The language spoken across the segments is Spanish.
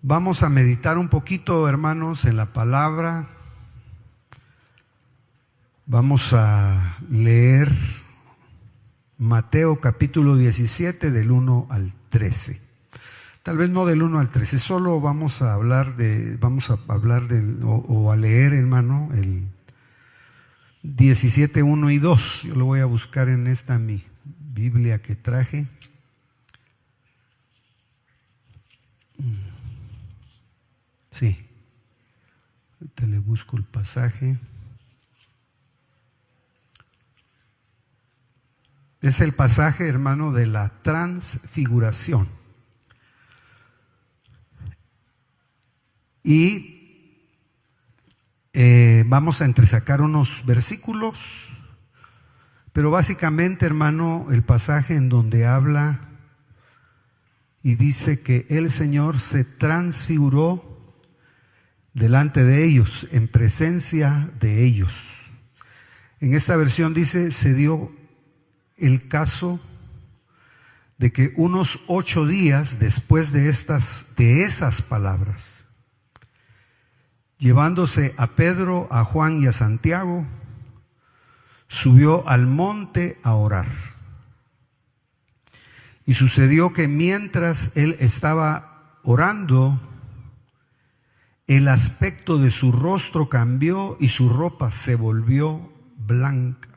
Vamos a meditar un poquito, hermanos, en la palabra. Vamos a leer Mateo capítulo 17 del 1 al 13. Tal vez no del 1 al 13, solo vamos a hablar o a leer, hermano, el 17, 1 y 2. Yo lo voy a buscar en esta mi Biblia que traje. Sí, ahorita le busco el pasaje. Es el pasaje, hermano, de la transfiguración. Y vamos a entresacar unos versículos, pero básicamente, hermano, el pasaje en donde habla y dice que el Señor se transfiguró delante de ellos, en presencia de ellos. En esta versión dice, se dio el caso de que unos 8 días después de esas palabras, llevándose a Pedro, a Juan y a Santiago, subió al monte a orar. Y sucedió que mientras él estaba orando, el aspecto de su rostro cambió y su ropa se volvió blanca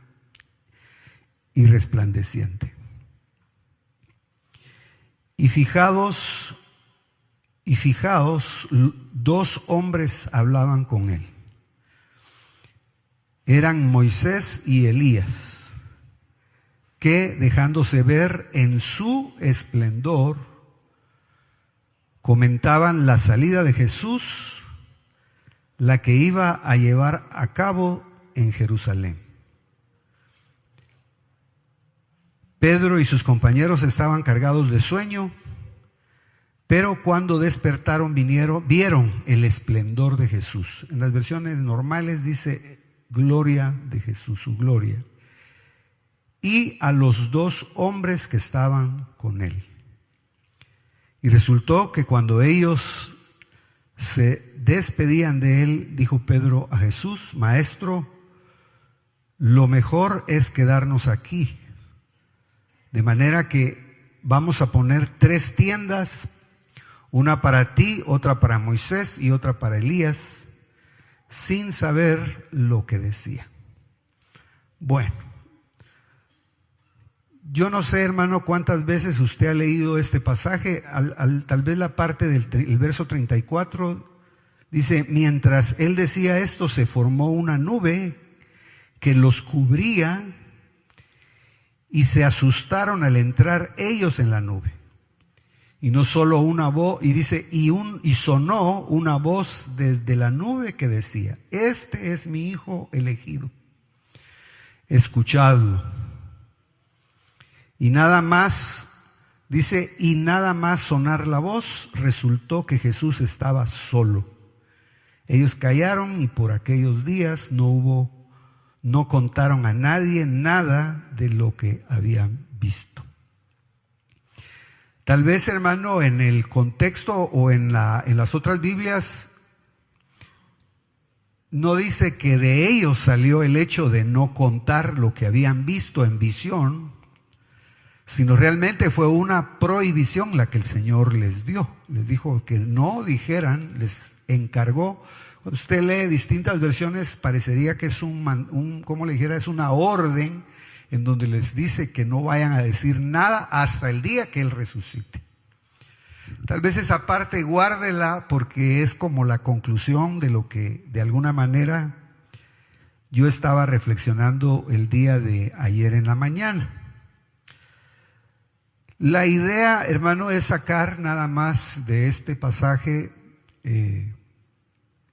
y resplandeciente. Y fijaos, 2 hombres hablaban con él. Eran Moisés y Elías, que dejándose ver en su esplendor, comentaban la salida de Jesús, la que iba a llevar a cabo en Jerusalén. Pedro y sus compañeros estaban cargados de sueño, pero cuando despertaron vieron el esplendor de Jesús. En las versiones normales dice gloria de Jesús, su gloria. Y a los 2 hombres que estaban con él. Y resultó que cuando ellos se despedían de él, dijo Pedro a Jesús: Maestro, lo mejor es quedarnos aquí, de manera que vamos a poner 3 tiendas, una para ti, otra para Moisés y otra para Elías, sin saber lo que decía. Bueno, yo no sé, hermano, cuántas veces usted ha leído este pasaje. Tal vez la parte del verso 34 dice: mientras él decía esto, se formó una nube que los cubría y se asustaron al entrar ellos en la nube. Y no solo una voz, y dice, y sonó una voz desde la nube que decía: este es mi hijo elegido, escuchadlo. Y nada más, dice, y nada más sonar la voz, resultó que Jesús estaba solo. Ellos callaron y por aquellos días no contaron a nadie nada de lo que habían visto. Tal vez, hermano, en el contexto o en las otras Biblias no dice que de ellos salió el hecho de no contar lo que habían visto en visión, sino realmente fue una prohibición la que el Señor les dio. Les dijo que no dijeran, les encargó. Cuando usted lee distintas versiones, parecería que es como le dijera, es una orden en donde les dice que no vayan a decir nada hasta el día que Él resucite. Tal vez esa parte guárdela, porque es como la conclusión de lo que de alguna manera yo estaba reflexionando el día de ayer en la mañana. La idea, hermano, es sacar nada más de este pasaje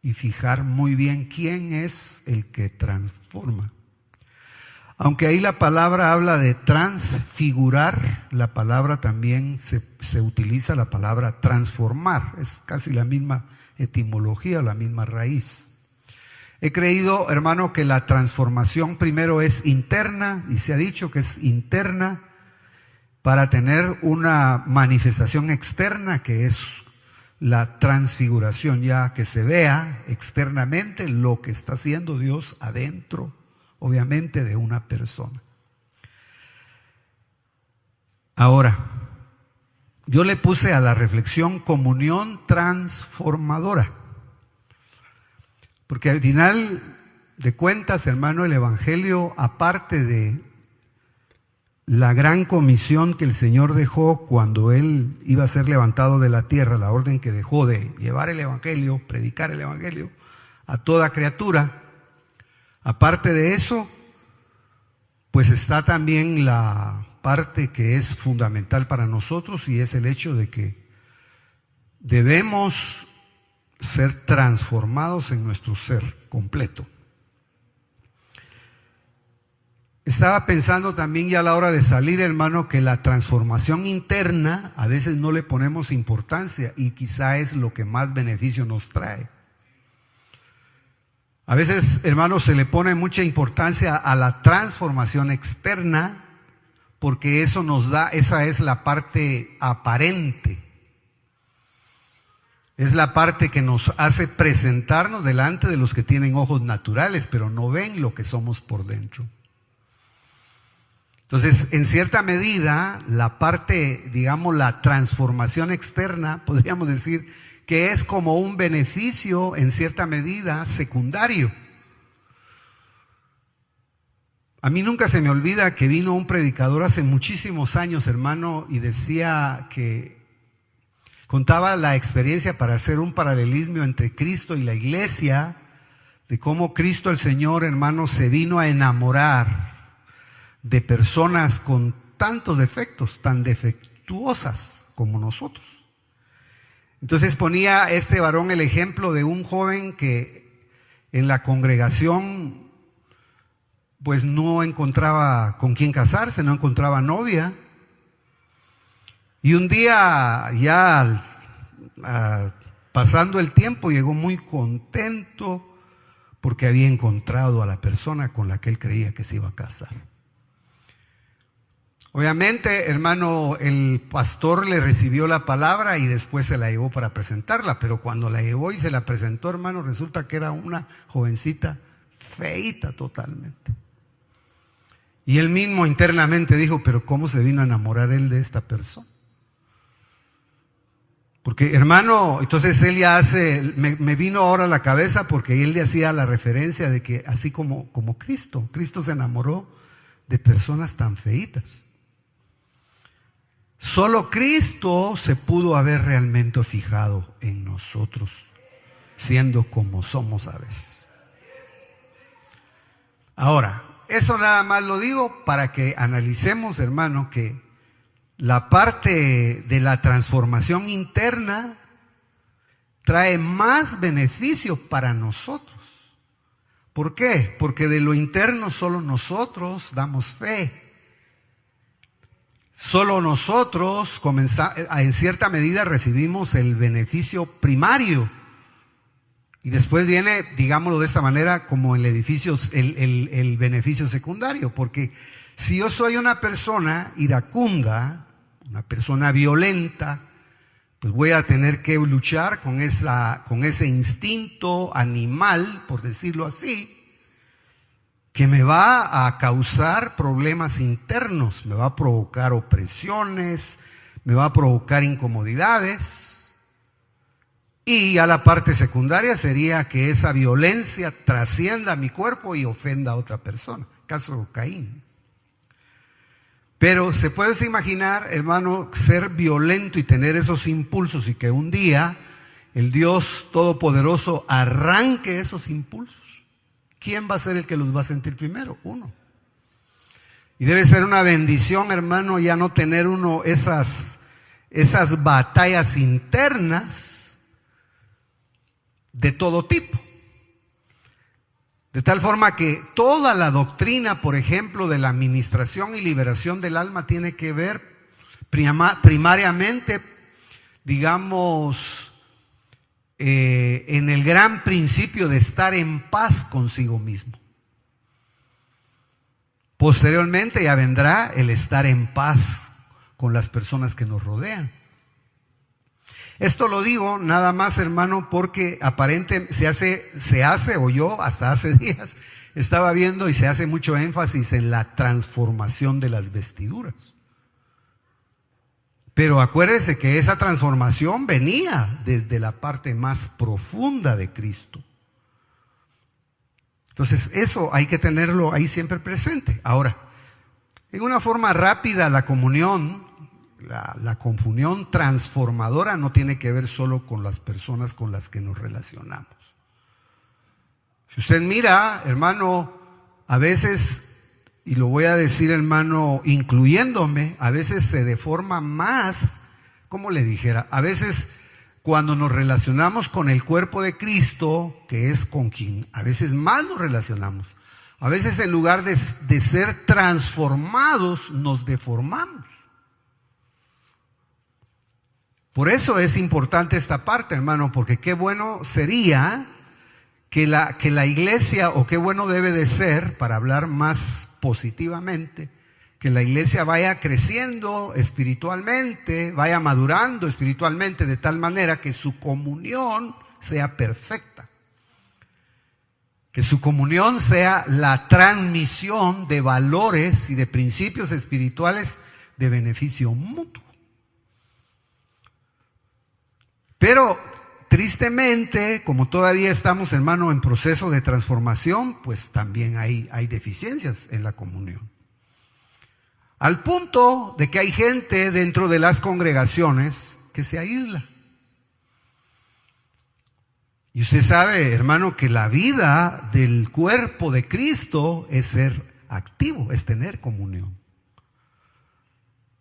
y fijar muy bien quién es el que transforma. Aunque ahí la palabra habla de transfigurar, la palabra también se utiliza la palabra transformar. Es casi la misma etimología, la misma raíz. He creído, hermano, que la transformación primero es interna, y se ha dicho que es interna, para tener una manifestación externa, que es la transfiguración, ya que se vea externamente lo que está haciendo Dios adentro, obviamente, de una persona. Ahora, yo le puse a la reflexión comunión transformadora, porque al final de cuentas, hermano, el Evangelio, aparte de la gran comisión que el Señor dejó cuando Él iba a ser levantado de la tierra, la orden que dejó de llevar el Evangelio, predicar el Evangelio a toda criatura, aparte de eso, pues está también la parte que es fundamental para nosotros, y es el hecho de que debemos ser transformados en nuestro ser completo. Estaba pensando también ya a la hora de salir, hermano, que la transformación interna a veces no le ponemos importancia y quizá es lo que más beneficio nos trae. A veces, hermano, se le pone mucha importancia a la transformación externa porque eso nos da, esa es la parte aparente. Es la parte que nos hace presentarnos delante de los que tienen ojos naturales, pero no ven lo que somos por dentro. Entonces, en cierta medida, la parte, digamos, la transformación externa, podríamos decir que es como un beneficio, en cierta medida, secundario. A mí nunca se me olvida que vino un predicador hace muchísimos años, hermano, y decía que contaba la experiencia para hacer un paralelismo entre Cristo y la iglesia, de cómo Cristo el Señor, hermano, se vino a enamorar de personas con tantos defectos, tan defectuosas como nosotros. Entonces ponía este varón el ejemplo de un joven que en la congregación pues no encontraba con quién casarse, no encontraba novia. Y un día ya pasando el tiempo llegó muy contento porque había encontrado a la persona con la que él creía que se iba a casar. Obviamente, hermano, el pastor le recibió la palabra y después se la llevó para presentarla, pero cuando la llevó y se la presentó, hermano, resulta que era una jovencita feíta totalmente. Y él mismo internamente dijo, pero ¿cómo se vino a enamorar él de esta persona? Porque, hermano, entonces él ya me vino ahora a la cabeza porque él le hacía la referencia de que así como Cristo se enamoró de personas tan feitas. Solo Cristo se pudo haber realmente fijado en nosotros, siendo como somos a veces. Ahora, eso nada más lo digo para que analicemos, hermano, que la parte de la transformación interna trae más beneficio para nosotros. ¿Por qué? Porque de lo interno solo nosotros damos fe. Solo nosotros en cierta medida recibimos el beneficio primario. Y después viene, digámoslo de esta manera, como el beneficio secundario. Porque si yo soy una persona iracunda, una persona violenta, pues voy a tener que luchar con ese instinto animal, por decirlo así, que me va a causar problemas internos, me va a provocar opresiones, me va a provocar incomodidades. Y a la parte secundaria sería que esa violencia trascienda mi cuerpo y ofenda a otra persona, caso de Caín. Pero se puede imaginar, hermano, ser violento y tener esos impulsos y que un día el Dios Todopoderoso arranque esos impulsos. ¿Quién va a ser el que los va a sentir primero? Uno. Y debe ser una bendición, hermano, ya no tener uno esas batallas internas de todo tipo. De tal forma que toda la doctrina, por ejemplo, de la administración y liberación del alma tiene que ver primariamente, digamos, en el gran principio de estar en paz consigo mismo. Posteriormente ya vendrá el estar en paz con las personas que nos rodean. Esto lo digo nada más, hermano, porque aparentemente se hace, o yo hasta hace días estaba viendo y se hace mucho énfasis en la transformación de las vestiduras. Pero acuérdese que esa transformación venía desde la parte más profunda de Cristo. Entonces eso hay que tenerlo ahí siempre presente. Ahora, en una forma rápida, la comunión, la comunión transformadora no tiene que ver solo con las personas con las que nos relacionamos. Si usted mira, hermano, a veces, y lo voy a decir, hermano, incluyéndome, a veces se deforma más, como le dijera, a veces cuando nos relacionamos con el cuerpo de Cristo, que es con quien a veces más nos relacionamos, a veces en lugar de ser transformados, nos deformamos. Por eso es importante esta parte, hermano, porque qué bueno sería que la iglesia, o qué bueno debe de ser, para hablar más positivamente, que la iglesia vaya creciendo espiritualmente, vaya madurando espiritualmente de tal manera que su comunión sea perfecta. Que su comunión sea la transmisión de valores y de principios espirituales de beneficio mutuo. Pero tristemente, como todavía estamos, hermano, en proceso de transformación, pues también hay deficiencias en la comunión. Al punto de que hay gente dentro de las congregaciones que se aísla. Y usted sabe, hermano, que la vida del cuerpo de Cristo es ser activo, es tener comunión.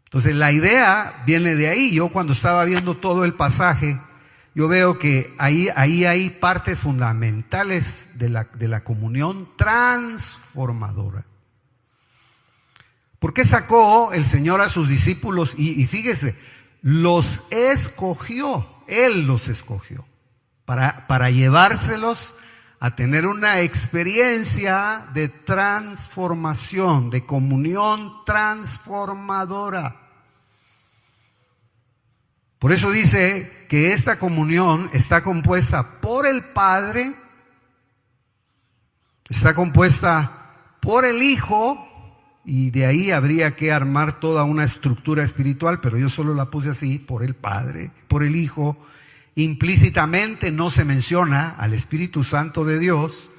Entonces la idea viene de ahí. Yo cuando estaba viendo todo el pasaje, yo veo que ahí hay partes fundamentales de la comunión transformadora. ¿Por qué sacó el Señor a sus discípulos? Y fíjese, los escogió, Él los escogió para llevárselos a tener una experiencia de transformación, de comunión transformadora. Por eso dice que esta comunión está compuesta por el Padre, está compuesta por el Hijo, y de ahí habría que armar toda una estructura espiritual, pero yo solo la puse así, por el Padre, por el Hijo. Implícitamente no se menciona al Espíritu Santo de Dios,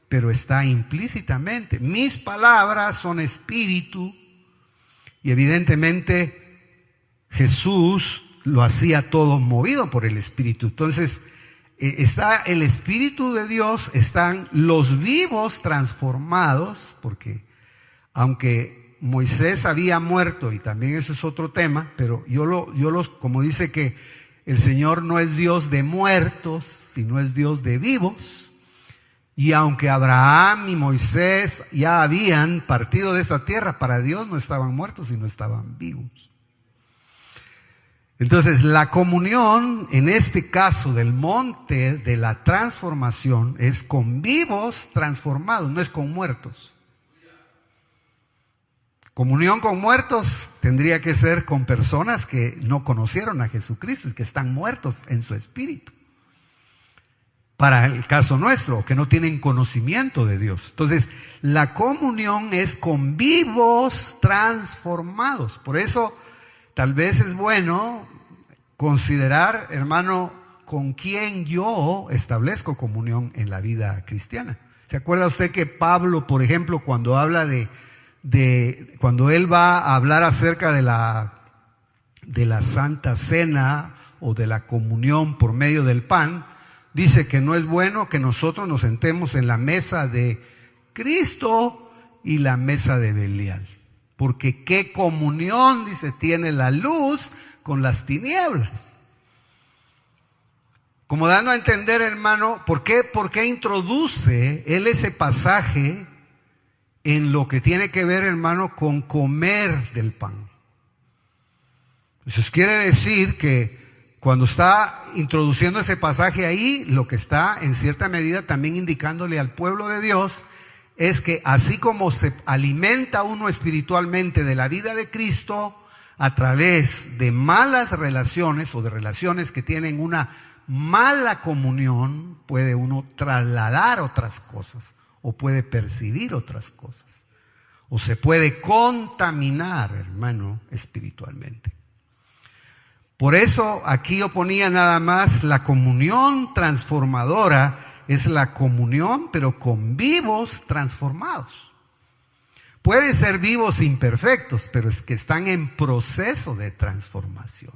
pero está implícitamente. Mis palabras son espíritu, y evidentemente Jesús lo hacía todo movido por el Espíritu. Entonces está el Espíritu de Dios, están los vivos transformados, porque aunque Moisés había muerto, y también eso es otro tema, pero como dice que el Señor no es Dios de muertos, sino es Dios de vivos. Y aunque Abraham y Moisés ya habían partido de esta tierra, para Dios no estaban muertos, sino estaban vivos. Entonces la comunión, en este caso del monte de la transformación, es con vivos transformados, no es con muertos. Comunión con muertos tendría que ser con personas que no conocieron a Jesucristo y que están muertos en su espíritu. Para el caso nuestro, que no tienen conocimiento de Dios. Entonces, la comunión es con vivos transformados. Por eso, tal vez es bueno considerar, hermano, con quién yo establezco comunión en la vida cristiana. ¿Se acuerda usted que Pablo, por ejemplo, cuando habla cuando él va a hablar acerca de la Santa Cena o de la comunión por medio del pan, dice que no es bueno que nosotros nos sentemos en la mesa de Cristo y la mesa de Belial? Porque qué comunión, dice, tiene la luz con las tinieblas. Como dando a entender, hermano, ¿por qué introduce él ese pasaje en lo que tiene que ver, hermano, con comer del pan? Eso quiere decir que cuando está introduciendo ese pasaje ahí, lo que está en cierta medida también indicándole al pueblo de Dios es que así como se alimenta uno espiritualmente de la vida de Cristo, a través de malas relaciones o de relaciones que tienen una mala comunión, puede uno trasladar otras cosas o puede percibir otras cosas o se puede contaminar, hermano, espiritualmente. Por eso aquí yo ponía nada más la comunión transformadora, es la comunión pero con vivos transformados. Pueden ser vivos imperfectos, pero es que están en proceso de transformación.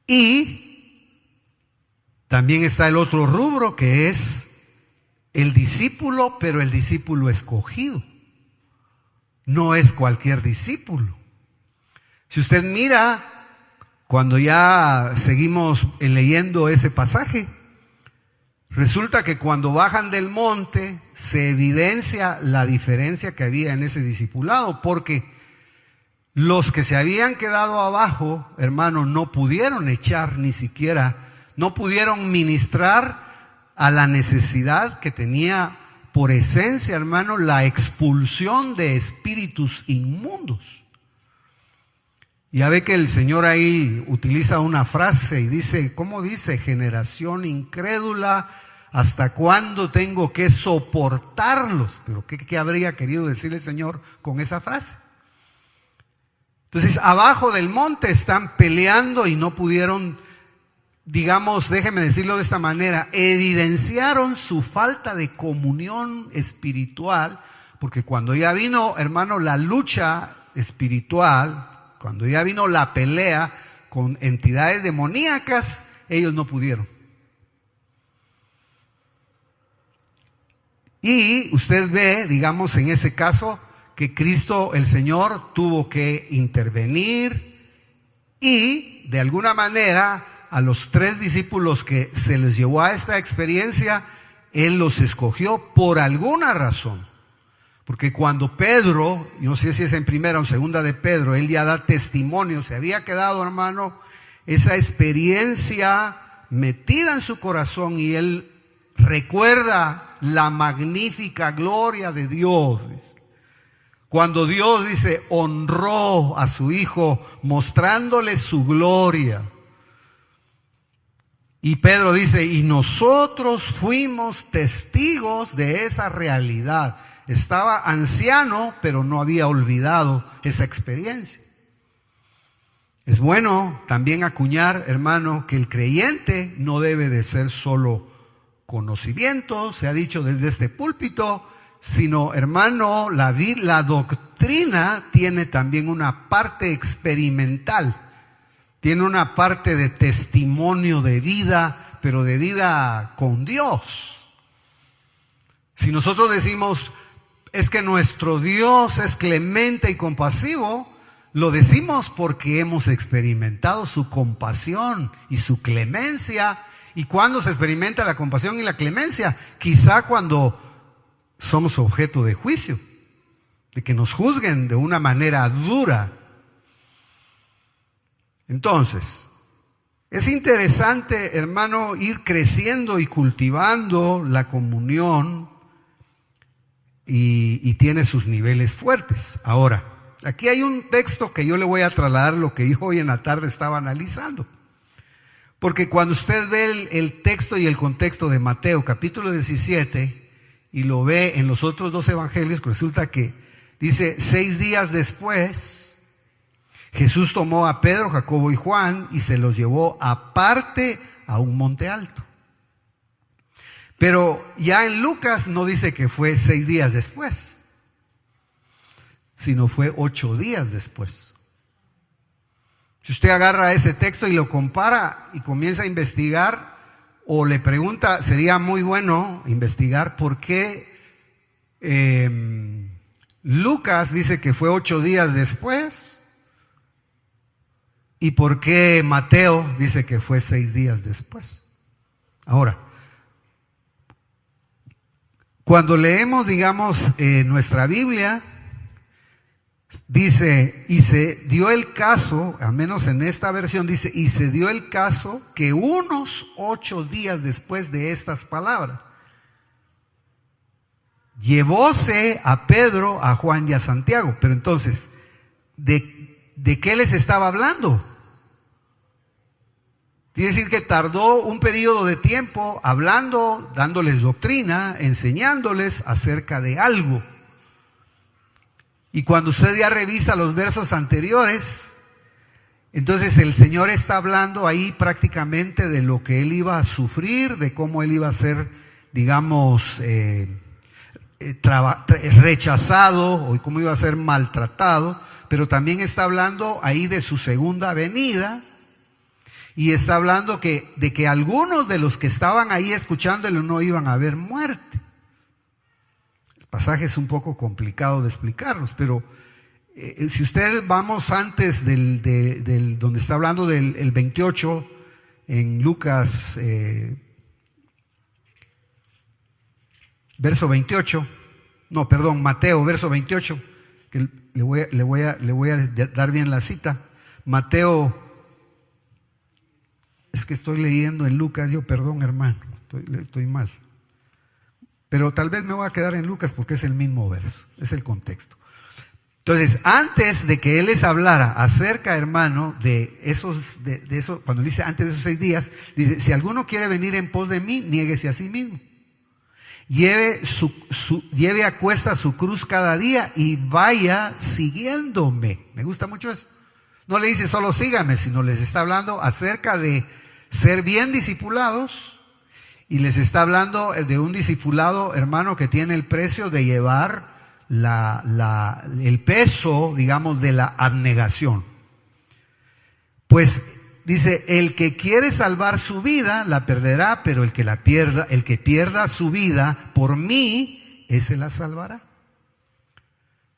Y también está el otro rubro que es el discípulo, pero el discípulo escogido. No es cualquier discípulo. Si usted mira, cuando ya seguimos leyendo ese pasaje, resulta que cuando bajan del monte se evidencia la diferencia que había en ese discipulado, porque los que se habían quedado abajo, hermano, no pudieron echar ni siquiera, no pudieron ministrar a la necesidad que tenía por esencia, hermano, la expulsión de espíritus inmundos. Ya ve que el Señor ahí utiliza una frase y dice, ¿cómo dice? Generación incrédula, ¿hasta cuándo tengo que soportarlos? Pero ¿qué habría querido decir el Señor con esa frase? Entonces, abajo del monte están peleando y no pudieron, digamos, déjeme decirlo de esta manera, evidenciaron su falta de comunión espiritual, porque cuando ya vino, hermano, la lucha espiritual, cuando ya vino la pelea con entidades demoníacas, ellos no pudieron. Y usted ve, digamos, en ese caso, que Cristo, el Señor, tuvo que intervenir y, de alguna manera, a los 3 discípulos que se les llevó a esta experiencia, Él los escogió por alguna razón. Porque cuando Pedro, no sé si es en primera o en segunda de Pedro, él ya da testimonio, se había quedado, hermano, esa experiencia metida en su corazón y él recuerda la magnífica gloria de Dios. Cuando Dios dice, honró a su Hijo mostrándole su gloria. Y Pedro dice, y nosotros fuimos testigos de esa realidad. Estaba anciano, pero no había olvidado esa experiencia. Es bueno también acuñar, hermano, que el creyente no debe de ser solo conocimiento, se ha dicho desde este púlpito, sino, hermano, la doctrina tiene también una parte experimental, tiene una parte de testimonio de vida, pero de vida con Dios. Si nosotros decimos, es que nuestro Dios es clemente y compasivo, lo decimos porque hemos experimentado su compasión y su clemencia. ¿Y cuándo se experimenta la compasión y la clemencia? Quizá cuando somos objeto de juicio, de que nos juzguen de una manera dura. Entonces, es interesante, hermano, ir creciendo y cultivando la comunión y tiene sus niveles fuertes. Ahora, aquí hay un texto que yo le voy a trasladar lo que yo hoy en la tarde estaba analizando. Porque cuando usted ve el texto y el contexto de Mateo capítulo 17 y lo ve en los otros 2 evangelios, resulta que dice, 6 días después, Jesús tomó a Pedro, Jacobo y Juan y se los llevó aparte a un monte alto. Pero ya en Lucas no dice que fue 6 días después, sino fue 8 días después. Si usted agarra ese texto y lo compara y comienza a investigar o le pregunta, sería muy bueno investigar por qué Lucas dice que fue 8 días después y por qué Mateo dice que fue 6 días después. Ahora, cuando leemos, digamos, nuestra Biblia, dice, y se dio el caso, al menos en esta versión dice, y se dio el caso que unos 8 días después de estas palabras, llevóse a Pedro, a Juan y a Santiago. Pero entonces, ¿de qué les estaba hablando? Quiere decir que tardó un periodo de tiempo hablando, dándoles doctrina, enseñándoles acerca de algo. Y cuando usted ya revisa los versos anteriores, entonces el Señor está hablando ahí prácticamente de lo que Él iba a sufrir, de cómo Él iba a ser, digamos, rechazado o cómo iba a ser maltratado, pero también está hablando ahí de su segunda venida. Y está hablando de que algunos de los que estaban ahí escuchándolo no iban a ver muerte. El pasaje es un poco complicado de explicarlos, pero si ustedes vamos antes del donde está hablando del 28, en Lucas, verso 28, no, perdón, Mateo, verso 28, que le voy a dar bien la cita. Mateo. Es que estoy leyendo en Lucas, perdón hermano, estoy mal. Pero tal vez me voy a quedar en Lucas porque es el mismo verso, es el contexto. Entonces, antes de que Él les hablara acerca, hermano, de eso, cuando dice antes de esos 6 días, dice, si alguno quiere venir en pos de mí, niéguese a sí mismo. Lleve a cuesta su cruz cada día y vaya siguiéndome. Me gusta mucho eso. No le dice solo sígame, sino les está hablando acerca de ser bien discipulados, y les está hablando de un discipulado, hermano, que tiene el precio de llevar el peso, digamos, de la abnegación. Pues dice, el que quiere salvar su vida la perderá, pero el que pierda su vida por mí, ese la salvará.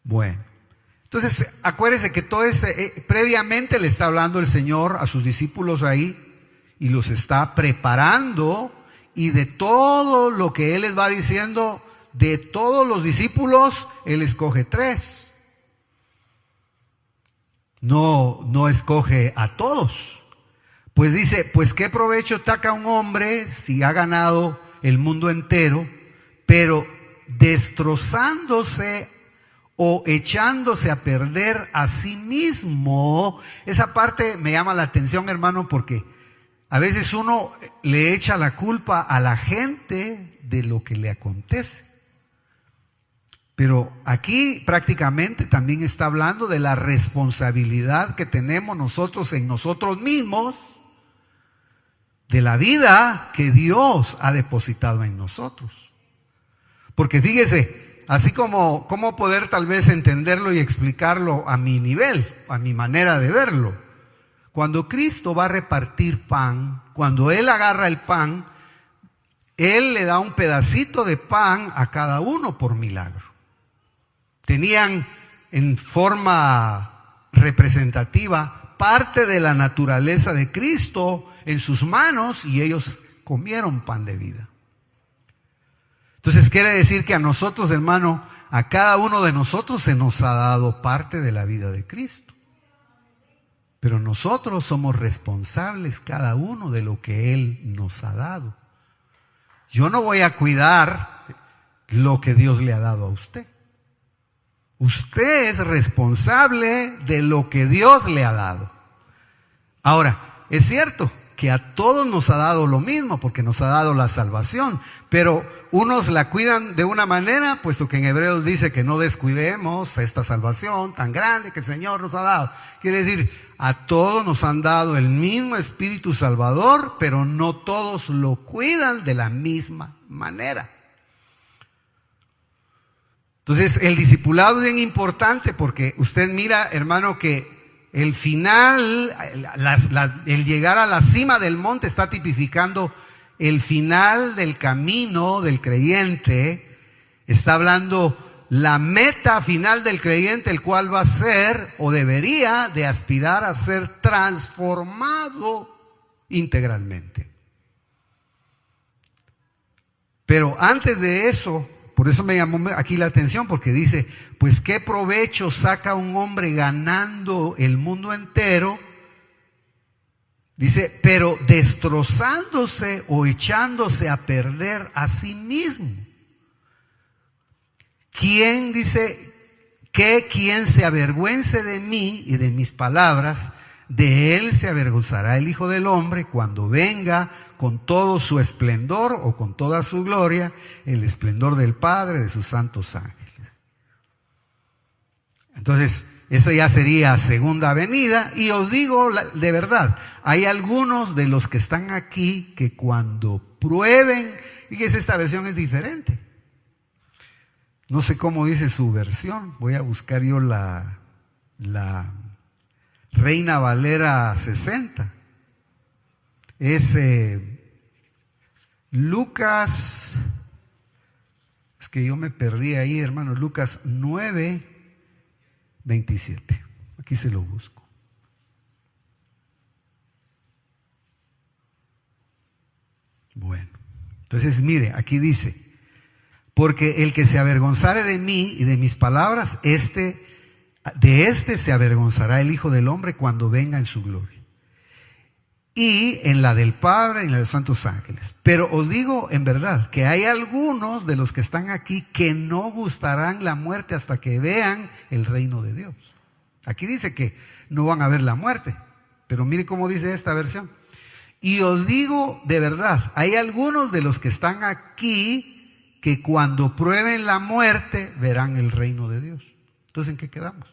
Bueno. Entonces, acuérdense que todo previamente le está hablando el Señor a sus discípulos ahí y los está preparando, y de todo lo que Él les va diciendo, de todos los discípulos, Él escoge 3. No escoge a todos. Pues dice, pues qué provecho saca un hombre si ha ganado el mundo entero, pero destrozándose o echándose a perder a sí mismo. Esa parte me llama la atención, hermano, porque a veces uno le echa la culpa a la gente de lo que le acontece. Pero aquí prácticamente también está hablando de la responsabilidad que tenemos nosotros en nosotros mismos, de la vida que Dios ha depositado en nosotros. Porque fíjese, así como poder tal vez entenderlo y explicarlo a mi nivel, a mi manera de verlo. Cuando Cristo va a repartir pan, cuando Él agarra el pan, Él le da un pedacito de pan a cada uno por milagro. Tenían en forma representativa parte de la naturaleza de Cristo en sus manos, y ellos comieron pan de vida. Entonces quiere decir que a nosotros, hermano, a cada uno de nosotros se nos ha dado parte de la vida de Cristo. Pero nosotros somos responsables cada uno de lo que Él nos ha dado. Yo no voy a cuidar lo que Dios le ha dado a usted. Usted es responsable de lo que Dios le ha dado. Ahora, es cierto que a todos nos ha dado lo mismo, porque nos ha dado la salvación, pero unos la cuidan de una manera, puesto que en Hebreos dice que no descuidemos esta salvación tan grande que el Señor nos ha dado. Quiere decir, a todos nos han dado el mismo Espíritu Salvador, pero no todos lo cuidan de la misma manera. Entonces, el discipulado es bien importante, porque usted mira, hermano, que el final, el llegar a la cima del monte está tipificando el final del camino del creyente. Está hablando la meta final del creyente, el cual va a ser o debería de aspirar a ser transformado integralmente. Pero antes de eso, por eso me llamó aquí la atención, porque dice, pues qué provecho saca un hombre ganando el mundo entero. Dice, pero destrozándose o echándose a perder a sí mismo. ¿Quién dice que quien se avergüence de mí y de mis palabras, de él se avergonzará el Hijo del Hombre cuando venga con todo su esplendor o con toda su gloria, el esplendor del Padre, de sus santos ángeles. Entonces, esa ya sería segunda venida. Y os digo de verdad, hay algunos de los que están aquí que cuando prueben, fíjese, esta versión es diferente. No sé cómo dice su versión. Voy a buscar yo la Reina Valera 60. Es Lucas, es que yo me perdí ahí, hermano. Lucas 9:27. Aquí se lo busco. Bueno, entonces mire, aquí dice: porque el que se avergonzare de mí y de mis palabras, de este se avergonzará el Hijo del Hombre cuando venga en su gloria. Y en la del Padre y en la de los santos ángeles. Pero os digo en verdad que hay algunos de los que están aquí que no gustarán la muerte hasta que vean el reino de Dios. Aquí dice que no van a ver la muerte, pero mire cómo dice esta versión. Y os digo de verdad, hay algunos de los que están aquí que cuando prueben la muerte verán el reino de Dios. Entonces, ¿en qué quedamos?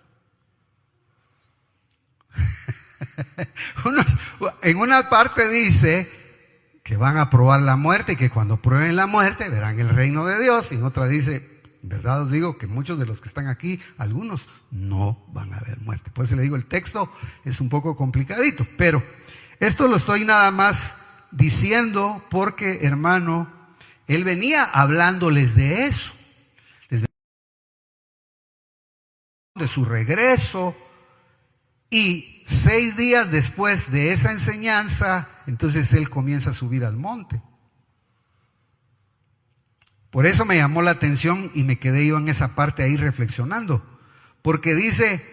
En una parte dice que van a probar la muerte y que cuando prueben la muerte verán el reino de Dios. Y en otra dice, en verdad os digo que muchos de los que están aquí, algunos no van a ver muerte. Por eso le digo, el texto es un poco complicadito, pero esto lo estoy nada más diciendo porque, hermano, él venía hablándoles de eso, de su regreso. Y 6 días después de esa enseñanza, entonces él comienza a subir al monte. Por eso me llamó la atención y me quedé yo en esa parte ahí reflexionando. Porque dice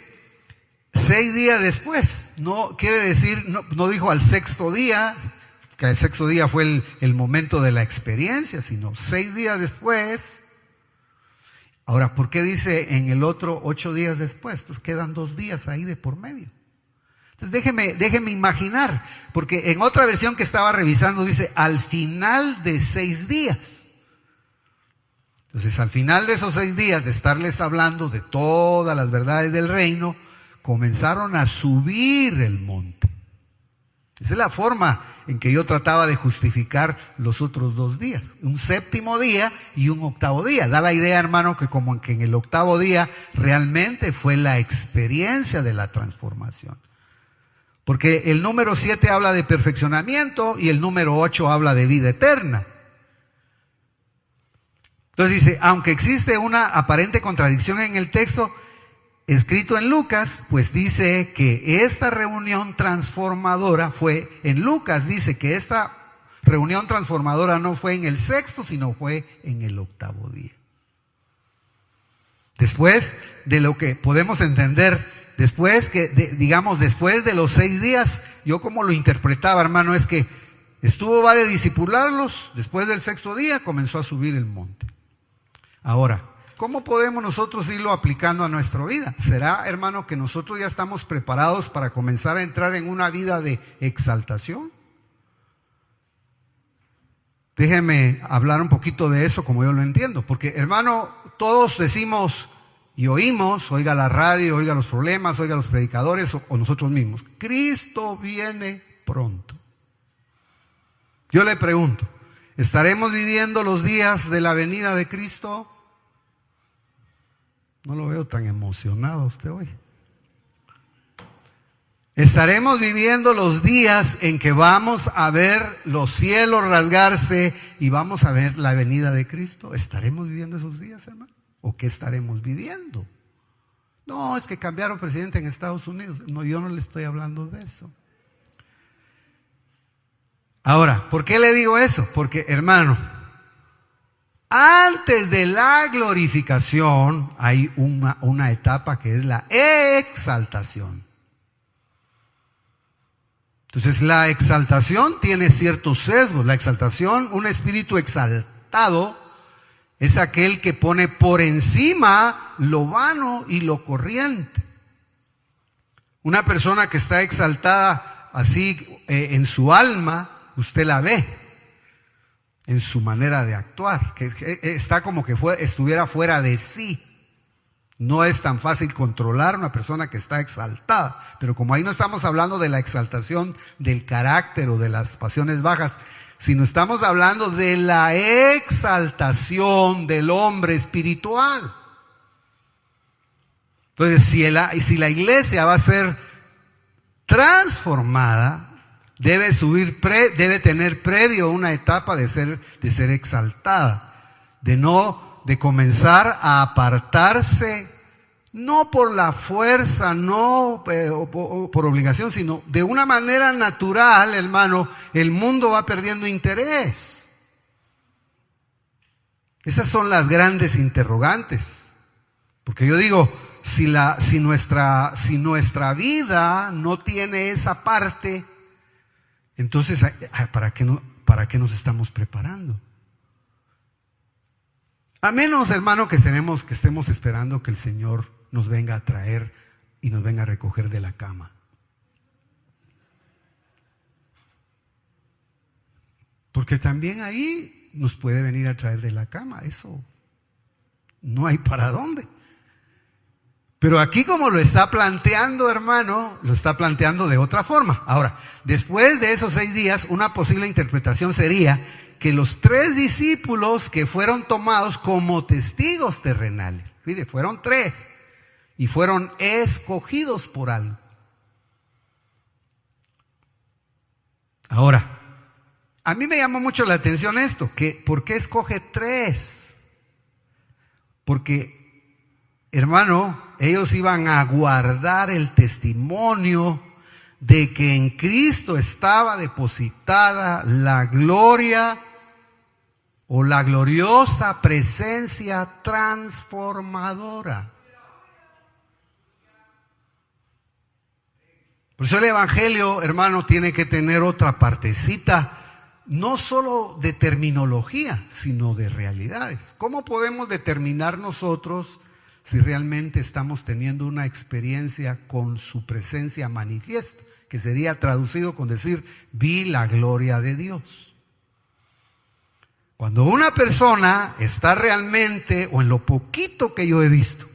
6 días después, no quiere decir, no dijo al 6º día, que el 6º día fue el momento de la experiencia, sino 6 días después. Ahora, ¿por qué dice en el otro 8 días después? Entonces quedan 2 días ahí de por medio. Entonces déjeme imaginar, porque en otra versión que estaba revisando dice al final de 6 días. Entonces al final de esos 6 días de estarles hablando de todas las verdades del reino, comenzaron a subir el monte. Esa es la forma en que yo trataba de justificar los otros 2 días. Un 7º día y un 8º día. Da la idea, hermano, que como que en el 8º día realmente fue la experiencia de la transformación. Porque el número 7 habla de perfeccionamiento y el número 8 habla de vida eterna. Entonces dice, aunque existe una aparente contradicción en el texto escrito en Lucas, pues dice que esta reunión transformadora fue, en Lucas dice que esta reunión transformadora no fue en el 6º, sino fue en el 8º día. Después de lo que podemos entender, después de los 6 días, yo como lo interpretaba, hermano, es que va de discipularlos, después del 6º día comenzó a subir el monte. Ahora, ¿cómo podemos nosotros irlo aplicando a nuestra vida? ¿Será, hermano, que nosotros ya estamos preparados para comenzar a entrar en una vida de exaltación? Déjeme hablar un poquito de eso como yo lo entiendo. Porque, hermano, todos decimos y oímos, oiga la radio, oiga los problemas, oiga los predicadores o nosotros mismos. Cristo viene pronto. Yo le pregunto, ¿estaremos viviendo los días de la venida de Cristo? No lo veo tan emocionado usted hoy. ¿Estaremos viviendo los días en que vamos a ver los cielos rasgarse y vamos a ver la venida de Cristo? ¿Estaremos viviendo esos días, hermano? ¿O qué estaremos viviendo? No, es que cambiaron presidente en Estados Unidos. No, yo no le estoy hablando de eso. Ahora, ¿por qué le digo eso? Porque, hermano, antes de la glorificación hay una etapa que es la exaltación. Entonces la exaltación tiene ciertos sesgos. La exaltación, un espíritu exaltado, es aquel que pone por encima lo vano y lo corriente. Una persona que está exaltada así en su alma, usted la ve en su manera de actuar, que está como que estuviera fuera de sí. No es tan fácil controlar a una persona que está exaltada, pero como ahí no estamos hablando de la exaltación del carácter o de las pasiones bajas, sino estamos hablando de la exaltación del hombre espiritual. Entonces, si la iglesia va a ser transformada, debe tener previo una etapa de ser exaltada, de comenzar a apartarse, no por la fuerza, no por obligación, sino de una manera natural, hermano. El mundo va perdiendo interés. Esas son las grandes interrogantes. Porque yo digo, si nuestra vida no tiene esa parte, entonces, ¿para qué nos estamos preparando? A menos, hermano, que estemos esperando que el Señor nos venga a traer y nos venga a recoger de la cama. Porque también ahí nos puede venir a traer de la cama. Eso no hay para dónde. Pero aquí, como lo está planteando, hermano, lo está planteando de otra forma. Ahora, después de esos 6 días, una posible interpretación sería que los 3 discípulos que fueron tomados como testigos terrenales, mire, fueron 3 y fueron escogidos por algo. Ahora, a mí me llamó mucho la atención esto, que ¿por qué escoge 3? Porque, hermano, ellos iban a guardar el testimonio de que en Cristo estaba depositada la gloria o la gloriosa presencia transformadora. Por eso el Evangelio, hermano, tiene que tener otra partecita, no solo de terminología, sino de realidades. ¿Cómo podemos determinar nosotros si realmente estamos teniendo una experiencia con su presencia manifiesta? Que sería traducido con decir, vi la gloria de Dios. Cuando una persona está realmente, o en lo poquito que yo he visto,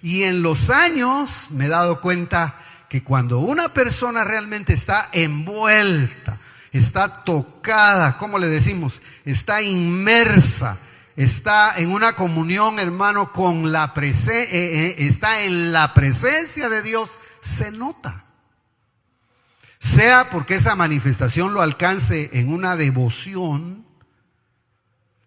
y en los años me he dado cuenta que cuando una persona realmente está envuelta, está tocada, ¿cómo le decimos? Está inmersa, está en una comunión, hermano, con está en la presencia de Dios, se nota. Sea porque esa manifestación lo alcance en una devoción,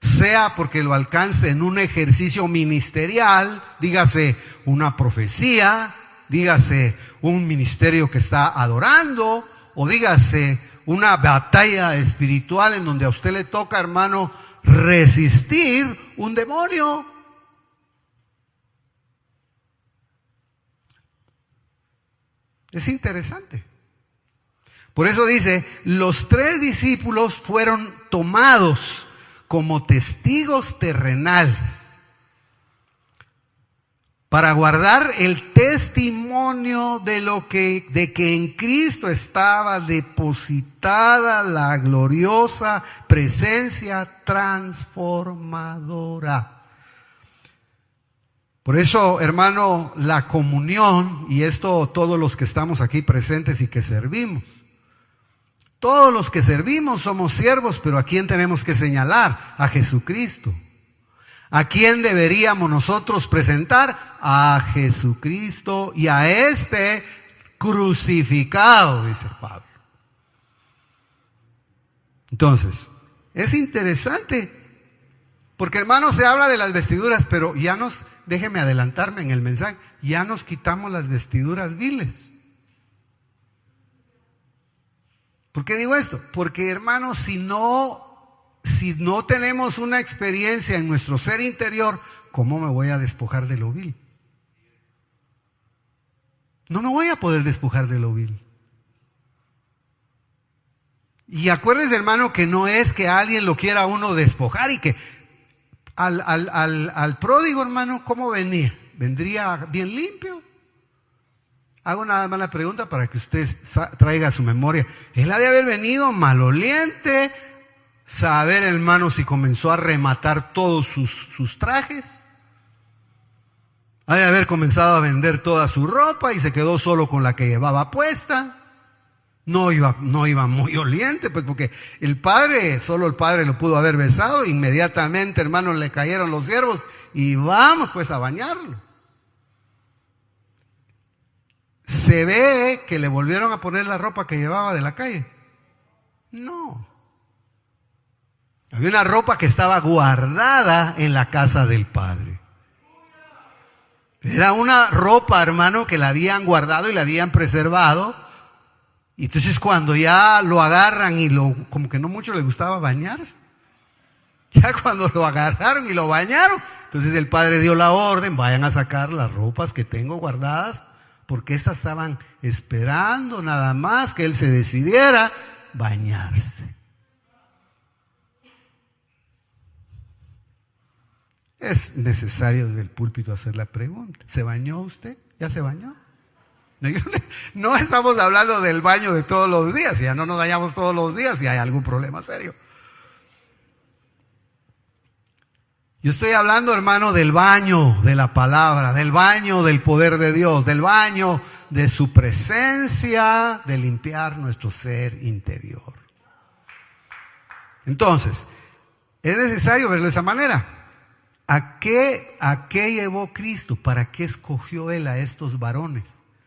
sea porque lo alcance en un ejercicio ministerial, dígase una profecía, dígase un ministerio que está adorando, o dígase una batalla espiritual en donde a usted le toca, hermano, resistir un demonio. Es interesante. Por eso dice, los 3 discípulos fueron tomados como testigos terrenales para guardar el testimonio de que en Cristo estaba depositada la gloriosa presencia transformadora. Por eso, hermano, la comunión, y esto todos los que estamos aquí presentes y que servimos, todos los que servimos somos siervos, pero ¿a quién tenemos que señalar? A Jesucristo. ¿A quién deberíamos nosotros presentar? A Jesucristo y a este crucificado, dice Pablo. Entonces, es interesante, porque hermano, se habla de las vestiduras, pero déjeme adelantarme en el mensaje, ya nos quitamos las vestiduras viles. ¿Por qué digo esto? Porque, hermano, si no tenemos una experiencia en nuestro ser interior, ¿cómo me voy a despojar de lo vil? No me voy a poder despojar de lo vil. Y acuérdense, hermano, que no es que alguien lo quiera a uno despojar y que al pródigo, hermano, ¿cómo venía? ¿Vendría bien limpio? Hago nada más la pregunta para que usted traiga a su memoria. Él ha de haber venido maloliente, saber, hermano, si comenzó a rematar todos sus trajes. Ha de haber comenzado a vender toda su ropa y se quedó solo con la que llevaba puesta. No iba muy oliente, pues porque solo el padre lo pudo haber besado. Inmediatamente, hermano, le cayeron los siervos y vamos pues a bañarlo. ¿Se ve que le volvieron a poner la ropa que llevaba de la calle? No. Había una ropa que estaba guardada en la casa del padre. Era una ropa, hermano, que la habían guardado y la habían preservado. Y entonces cuando ya lo agarran y como que no mucho le gustaba bañarse. Ya cuando lo agarraron y lo bañaron, entonces el padre dio la orden: vayan a sacar las ropas que tengo guardadas, porque estas estaban esperando nada más que él se decidiera bañarse. Es necesario desde el púlpito hacer la pregunta: ¿se bañó usted? ¿Ya se bañó? No estamos hablando del baño de todos los días. Ya no nos bañamos todos los días si hay algún problema serio. Yo estoy hablando, hermano, del baño de la palabra, del baño del poder de Dios, del baño de su presencia, de limpiar nuestro ser interior. Entonces, es necesario verlo de esa manera. ¿A qué llevó Cristo? ¿Para qué escogió Él a estos varones?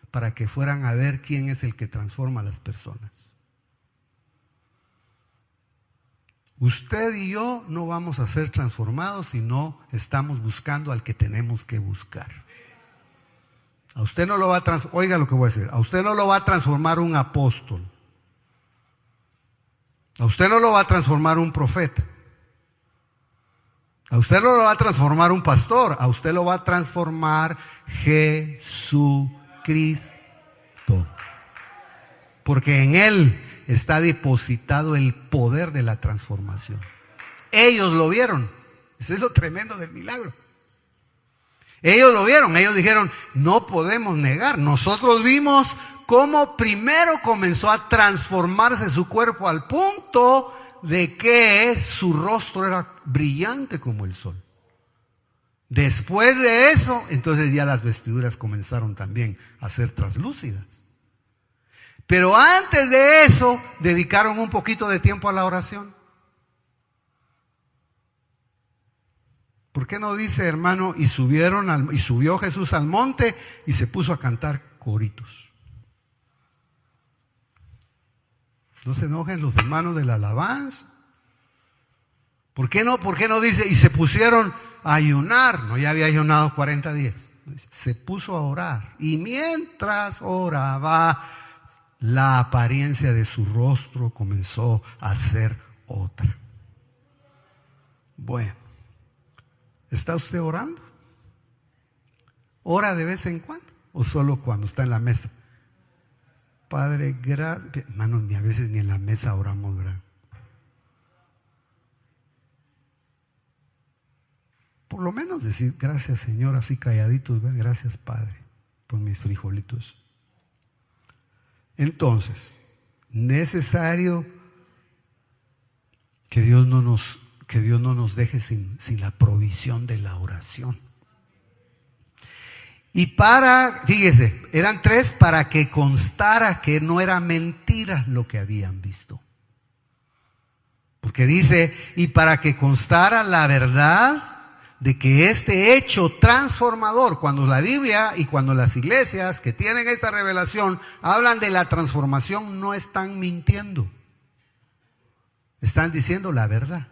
Para que fueran a ver quién es el que transforma a las personas. Usted y yo no vamos a ser transformados si no estamos buscando al que tenemos que buscar. A usted no lo va a transformar, oiga lo que voy a decir, a usted no lo va a transformar un apóstol. A usted no lo va a transformar un profeta. A usted no lo va a transformar un pastor, a usted lo va a transformar Jesucristo. Porque en Él está depositado el poder de la transformación. Ellos lo vieron. Eso es lo tremendo del milagro. Ellos lo vieron, ellos dijeron: no podemos negar. Nosotros vimos cómo primero comenzó a transformarse su cuerpo al punto de que su rostro era brillante como el sol. Después de eso, entonces ya las vestiduras comenzaron también a ser translúcidas. Pero antes de eso, dedicaron un poquito de tiempo a la oración. ¿Por qué no dice, hermano, y subió Jesús al monte y se puso a cantar coritos? No se enojen los hermanos de la alabanza. ¿Por qué no dice y se pusieron a ayunar? No, ya había ayunado 40 días. Se puso a orar. Y mientras oraba, la apariencia de su rostro comenzó a ser otra. Bueno, ¿está usted orando? ¿Ora de vez en cuando? ¿O solo cuando está en la mesa? Padre, gracias. Hermanos, ni a veces ni en la mesa oramos, ¿verdad? Por lo menos decir: gracias, Señor, así calladitos, ¿verdad? Gracias, Padre, por mis frijolitos. Entonces, necesario que Dios no nos deje sin la provisión de la oración. Y fíjese, eran 3 para que constara que no era mentira lo que habían visto. Porque dice: y para que constara la verdad de que este hecho transformador, cuando la Biblia y cuando las iglesias que tienen esta revelación hablan de la transformación, no están mintiendo. Están diciendo la verdad.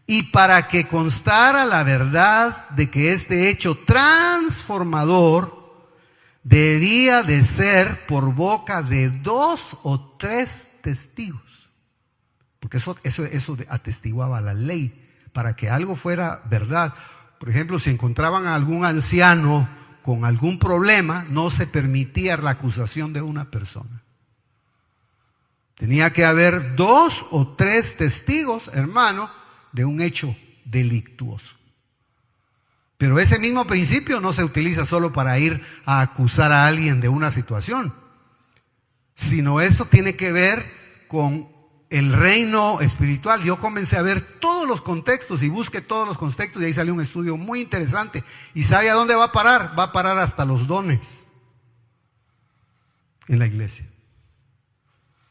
Y para que constara la verdad de que este hecho transformador debía de ser por boca de 2 o 3 testigos. Porque eso atestiguaba la ley. Para que algo fuera verdad. Por ejemplo, si encontraban a algún anciano con algún problema, no se permitía la acusación de una persona. Tenía que haber 2 o 3 testigos, hermano, de un hecho delictuoso. Pero ese mismo principio no se utiliza solo para ir a acusar a alguien de una situación, sino eso tiene que ver con el reino espiritual. Yo comencé a ver todos los contextos y busqué todos los contextos y ahí salió un estudio muy interesante. ¿Y sabe a dónde va a parar? Va a parar hasta los dones en la iglesia.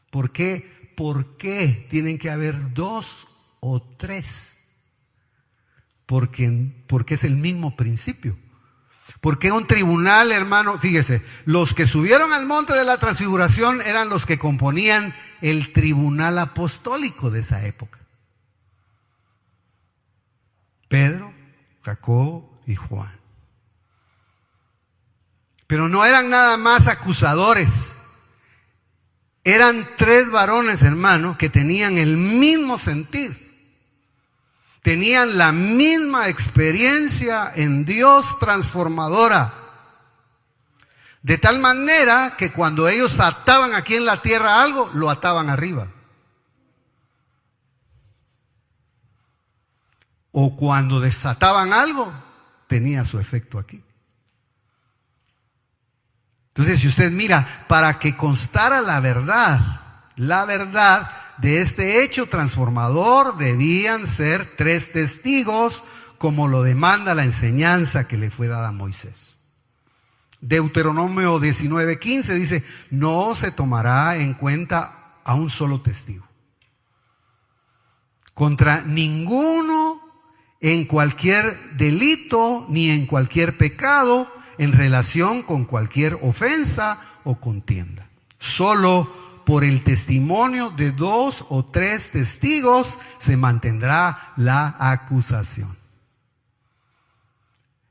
¿Por qué? ¿Por qué tienen que haber 2 o 3? Porque es el mismo principio. Porque un tribunal, hermano, fíjese, los que subieron al monte de la transfiguración eran los que componían el tribunal apostólico de esa época. Pedro, Jacobo y Juan. Pero no eran nada más acusadores. Eran 3 varones, hermano, que tenían el mismo sentir. Tenían la misma experiencia en Dios transformadora. De tal manera que cuando ellos ataban aquí en la tierra algo, lo ataban arriba. O cuando desataban algo, tenía su efecto aquí. Entonces, si usted mira, para que constara la verdad de este hecho transformador, debían ser 3 testigos, como lo demanda la enseñanza que le fue dada a Moisés. Deuteronomio 19:15 dice: no se tomará en cuenta a un solo testigo contra ninguno en cualquier delito ni en cualquier pecado en relación con cualquier ofensa o contienda. Solo por el testimonio de 2 o 3 testigos se mantendrá la acusación.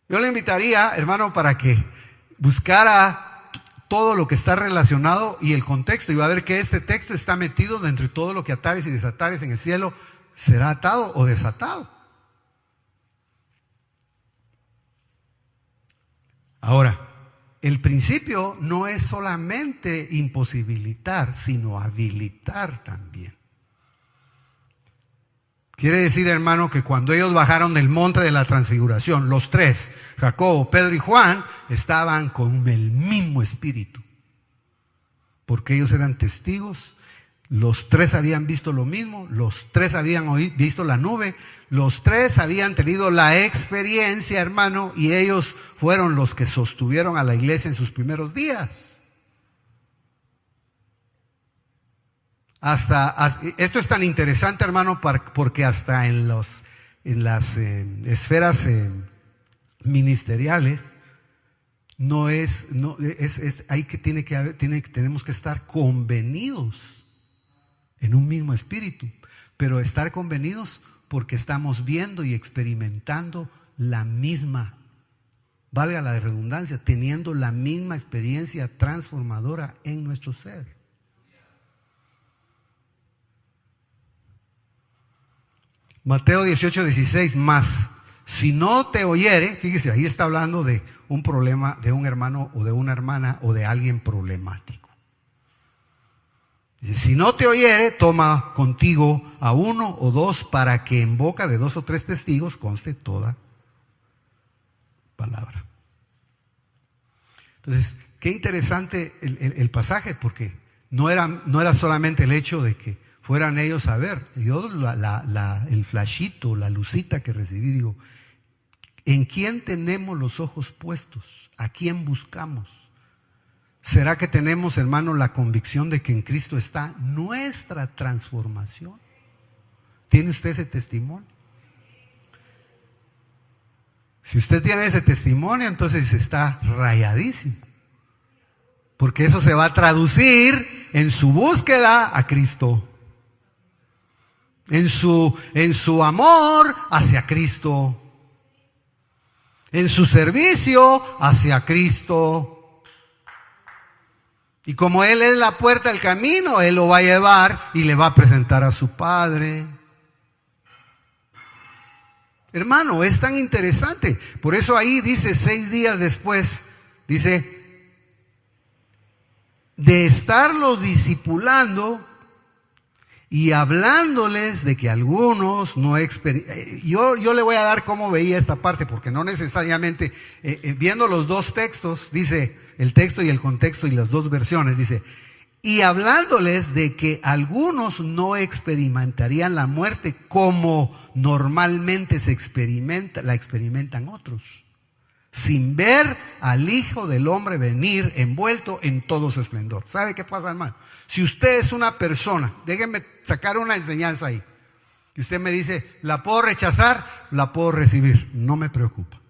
Yo le invitaría, hermano, para que buscara todo lo que está relacionado y el contexto, y va a ver que este texto está metido dentro de todo lo que atares y desatares en el cielo será atado o desatado. Ahora, el principio no es solamente imposibilitar, sino habilitar también. Quiere decir, hermano, que cuando ellos bajaron del monte de la transfiguración, los 3, Jacobo, Pedro y Juan, estaban con el mismo espíritu. Porque ellos eran testigos, los 3 habían visto lo mismo, los 3 habían visto la nube, los 3 habían tenido la experiencia, hermano, y ellos fueron los que sostuvieron a la iglesia en sus primeros días. Esto es tan interesante, hermano, porque hasta en las esferas ministeriales tenemos que estar convenidos en un mismo espíritu, pero estar convenidos porque estamos viendo y experimentando la misma, valga la redundancia, teniendo la misma experiencia transformadora en nuestro ser. Mateo 18:16, mas si no te oyere, fíjese, ahí está hablando de un problema de un hermano o de una hermana o de alguien problemático. Dice, si no te oyere, toma contigo a 1 o 2 para que en boca de 2 o 3 testigos conste toda palabra. Entonces, qué interesante el pasaje, porque no era solamente el hecho de que fueran ellos a ver. Yo el flashito, la lucita que recibí, digo, ¿en quién tenemos los ojos puestos? ¿A quién buscamos? ¿Será que tenemos, hermano, la convicción de que en Cristo está nuestra transformación? ¿Tiene usted ese testimonio? Si usted tiene ese testimonio, entonces está rayadísimo. Porque eso se va a traducir en su búsqueda a Cristo. En su amor hacia Cristo. En su servicio hacia Cristo. Y como Él es la puerta del camino, Él lo va a llevar y le va a presentar a su Padre. Hermano, es tan interesante. Por eso ahí dice 6 días después, dice, de estarlos discipulando, Y hablándoles de que algunos no yo le voy a dar cómo veía esta parte, porque no necesariamente, viendo los dos textos, dice el texto y el contexto y las dos versiones, dice, y hablándoles de que algunos no experimentarían la muerte como normalmente la experimentan otros, sin ver al Hijo del Hombre venir envuelto en todo su esplendor. ¿Sabe qué pasa, hermano? Si usted es una persona, déjenme sacar una enseñanza ahí, y usted me dice, ¿la puedo rechazar? La puedo recibir, no me preocupa.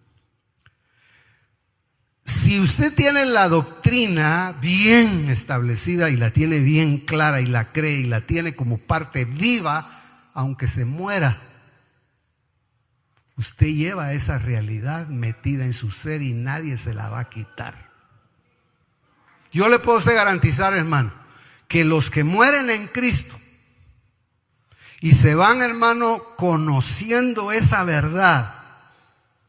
Si usted tiene la doctrina bien establecida y la tiene bien clara y la cree y la tiene como parte viva, aunque se muera, usted lleva esa realidad metida en su ser y nadie se la va a quitar. Yo le puedo a usted garantizar, hermano, que los que mueren en Cristo y se van, hermano, conociendo esa verdad,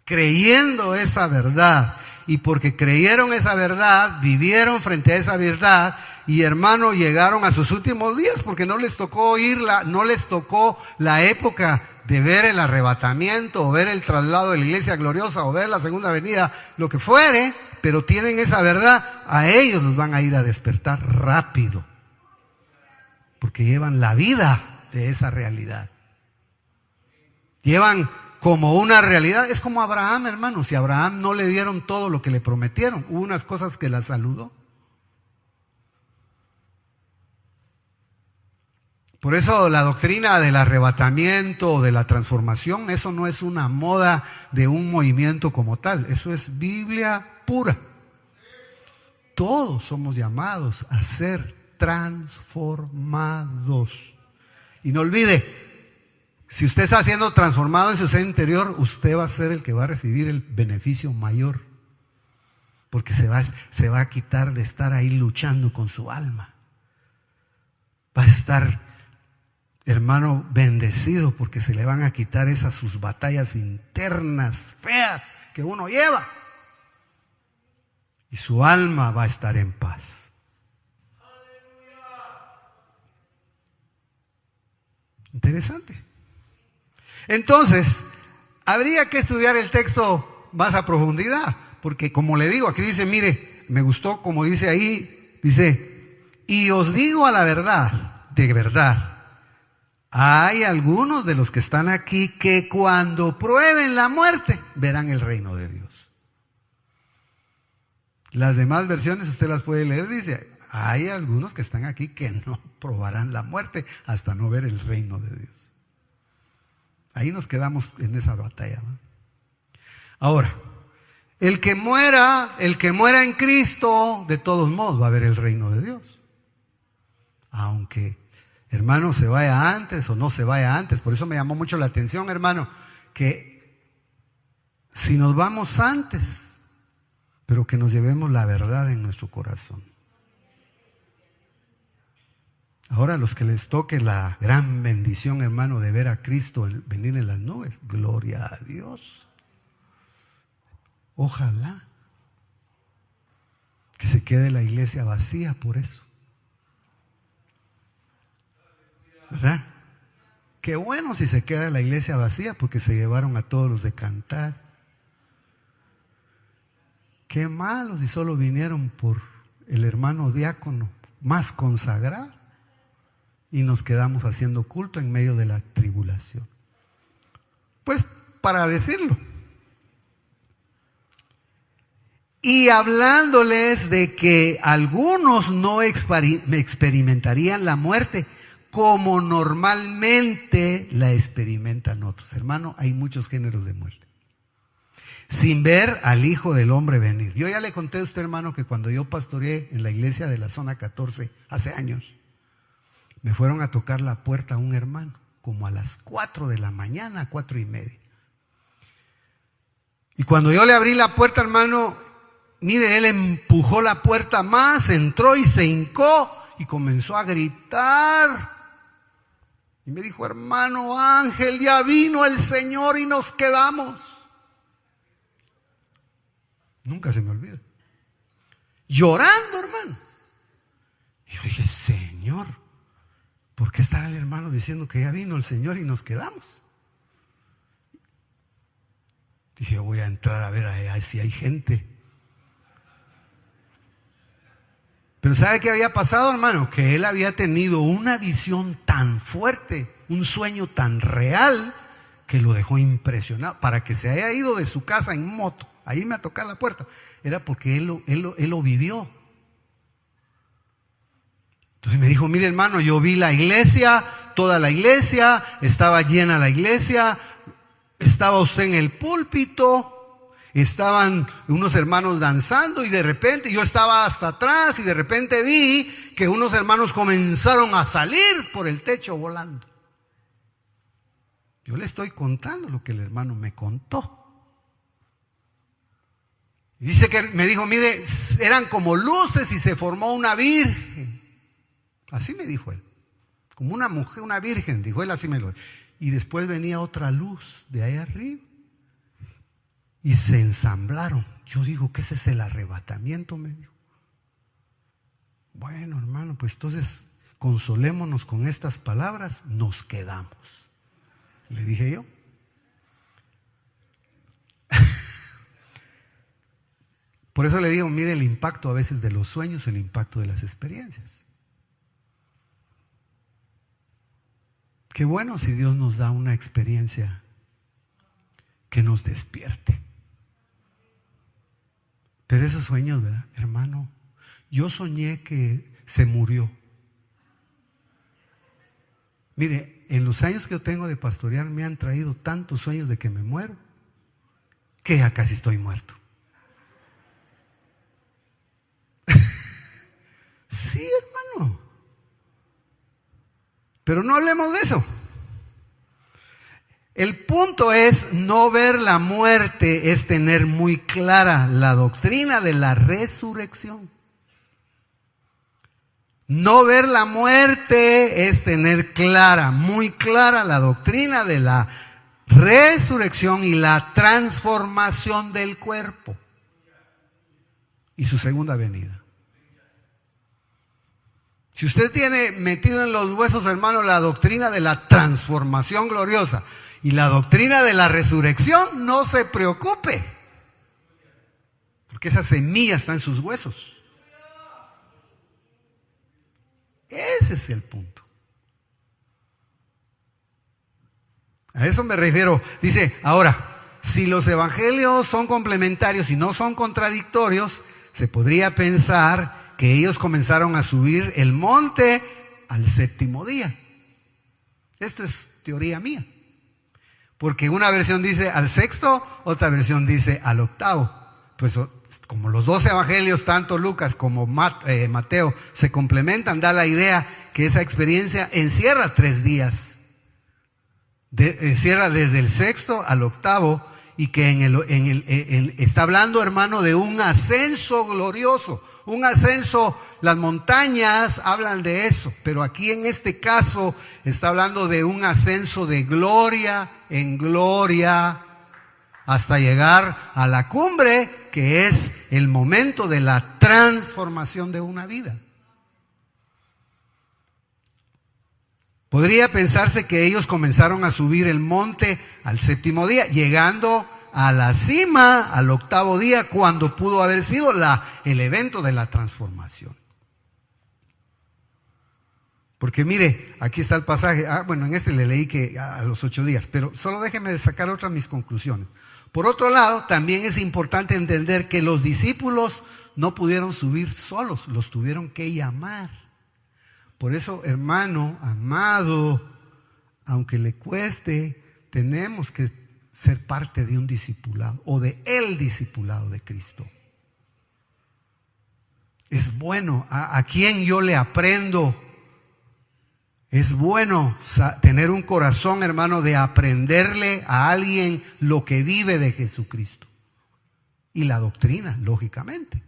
creyendo esa verdad, y porque creyeron esa verdad, vivieron frente a esa verdad, y hermano, llegaron a sus últimos días, porque no les tocó oírla, no les tocó la época de ver el arrebatamiento, o ver el traslado de la iglesia gloriosa, o ver la segunda venida, lo que fuere, pero tienen esa verdad, a ellos los van a ir a despertar rápido, porque llevan la vida de esa realidad. Llevan como una realidad. Es como Abraham, hermano. Si a Abraham no le dieron todo lo que le prometieron, hubo unas cosas que la saludó. Por eso la doctrina del arrebatamiento o de la transformación, eso no es una moda de un movimiento como tal, eso es Biblia pura. Todos somos llamados a ser transformados. Y no olvide, si usted está siendo transformado en su ser interior, usted va a ser el que va a recibir el beneficio mayor, porque se va a quitar de estar ahí luchando con su alma. Va a estar, hermano, bendecido, porque se le van a quitar esas sus batallas internas feas que uno lleva, y su alma va a estar en paz. Interesante. Entonces, habría que estudiar el texto más a profundidad, porque como le digo, aquí dice, mire, me gustó como dice ahí, dice, y os digo a la verdad, de verdad, hay algunos de los que están aquí que cuando prueben la muerte, verán el reino de Dios. Las demás versiones usted las puede leer, dice, hay algunos que están aquí que no probarán la muerte hasta no ver el reino de Dios. Ahí nos quedamos en esa batalla, ¿no? Ahora, el que muera en Cristo, de todos modos va a ver el reino de Dios. Aunque, hermano, se vaya antes o no se vaya antes. Por eso me llamó mucho la atención, hermano, que si nos vamos antes, pero que nos llevemos la verdad en nuestro corazón. Ahora los que les toque la gran bendición, hermano, de ver a Cristo venir en las nubes, gloria a Dios. Ojalá que se quede la iglesia vacía por eso. ¿Verdad? Qué bueno si se queda la iglesia vacía, porque se llevaron a todos los de cantar. Qué malo si solo vinieron por el hermano diácono más consagrado y nos quedamos haciendo culto en medio de la tribulación. Pues para decirlo. Y hablándoles de que algunos no experimentarían la muerte como normalmente la experimentan otros. Hermano, hay muchos géneros de muerte. Sin ver al Hijo del Hombre venir. Yo ya le conté a usted, hermano, que cuando yo pastoreé en la iglesia de la zona 14 hace años, me fueron a tocar la puerta a un hermano, como a las 4 de la mañana, 4:30. Y cuando yo le abrí la puerta, hermano, mire, él empujó la puerta más, entró y se hincó y comenzó a gritar. Y me dijo, hermano Ángel, ya vino el Señor y nos quedamos. Nunca se me olvida. Llorando, hermano. Y yo dije, Señor, ¿por qué estará el hermano diciendo que ya vino el Señor y nos quedamos? Dije, voy a entrar a ver allá si hay gente. Pero ¿sabe qué había pasado, hermano? Que él había tenido una visión tan fuerte, un sueño tan real, que lo dejó impresionado. Para que se haya ido de su casa en moto, ahí me ha tocado la puerta, era porque él lo vivió. Entonces me dijo, mire hermano, yo vi la iglesia, toda la iglesia, estaba llena la iglesia, estaba usted en el púlpito, estaban unos hermanos danzando y de repente yo estaba hasta atrás y de repente vi que unos hermanos comenzaron a salir por el techo volando. Yo le estoy contando lo que el hermano me contó. Y dice que me dijo, mire, eran como luces y se formó una virgen. Así me dijo él. Como una mujer, una virgen, dijo él, así me lo dijo. Y después venía otra luz de ahí arriba. Y se ensamblaron. Yo digo que ese es el arrebatamiento, me dijo. Bueno, hermano, pues entonces consolémonos con estas palabras, nos quedamos. Le dije yo. Por eso le digo, mire el impacto a veces de los sueños, el impacto de las experiencias. Qué bueno si Dios nos da una experiencia que nos despierte. Pero esos sueños, ¿verdad, hermano? Yo soñé que se murió. Mire, en los años que yo tengo de pastorear me han traído tantos sueños de que me muero, que ya casi estoy muerto. Sí, hermano. Pero no hablemos de eso. El punto es no ver la muerte, es tener muy clara la doctrina de la resurrección. No ver la muerte es tener clara, muy clara la doctrina de la resurrección y la transformación del cuerpo y su segunda venida. Si usted tiene metido en los huesos, hermano, la doctrina de la transformación gloriosa y la doctrina de la resurrección, no se preocupe, porque esa semilla está en sus huesos. Ese es el punto. A eso me refiero. Dice, ahora, si los evangelios son complementarios y no son contradictorios, se podría pensar que ellos comenzaron a subir el monte al séptimo día. Esto es teoría mía. Porque una versión dice al sexto, otra versión dice al octavo. Pues como los dos evangelios, tanto Lucas como Mateo, se complementan, da la idea que esa experiencia encierra 3 días. Encierra desde el sexto al octavo y que está hablando, hermano, de un ascenso glorioso. Un ascenso, las montañas hablan de eso, pero aquí en este caso está hablando de un ascenso de gloria en gloria hasta llegar a la cumbre, que es el momento de la transformación de una vida. Podría pensarse que ellos comenzaron a subir el monte al séptimo día, llegando a la cima al octavo día, cuando pudo haber sido el evento de la transformación. Porque mire, aquí está el pasaje. Bueno, en este le leí que a los 8 días, pero solo déjeme sacar otras mis conclusiones. Por otro lado, también es importante entender que los discípulos no pudieron subir solos, los tuvieron que llamar. Por eso, hermano, amado, aunque le cueste, tenemos que ser parte de un discipulado o de el discipulado de Cristo. Es bueno, a quien yo le aprendo. Es bueno tener un corazón, hermano, de aprenderle a alguien lo que vive de Jesucristo. Y la doctrina, lógicamente.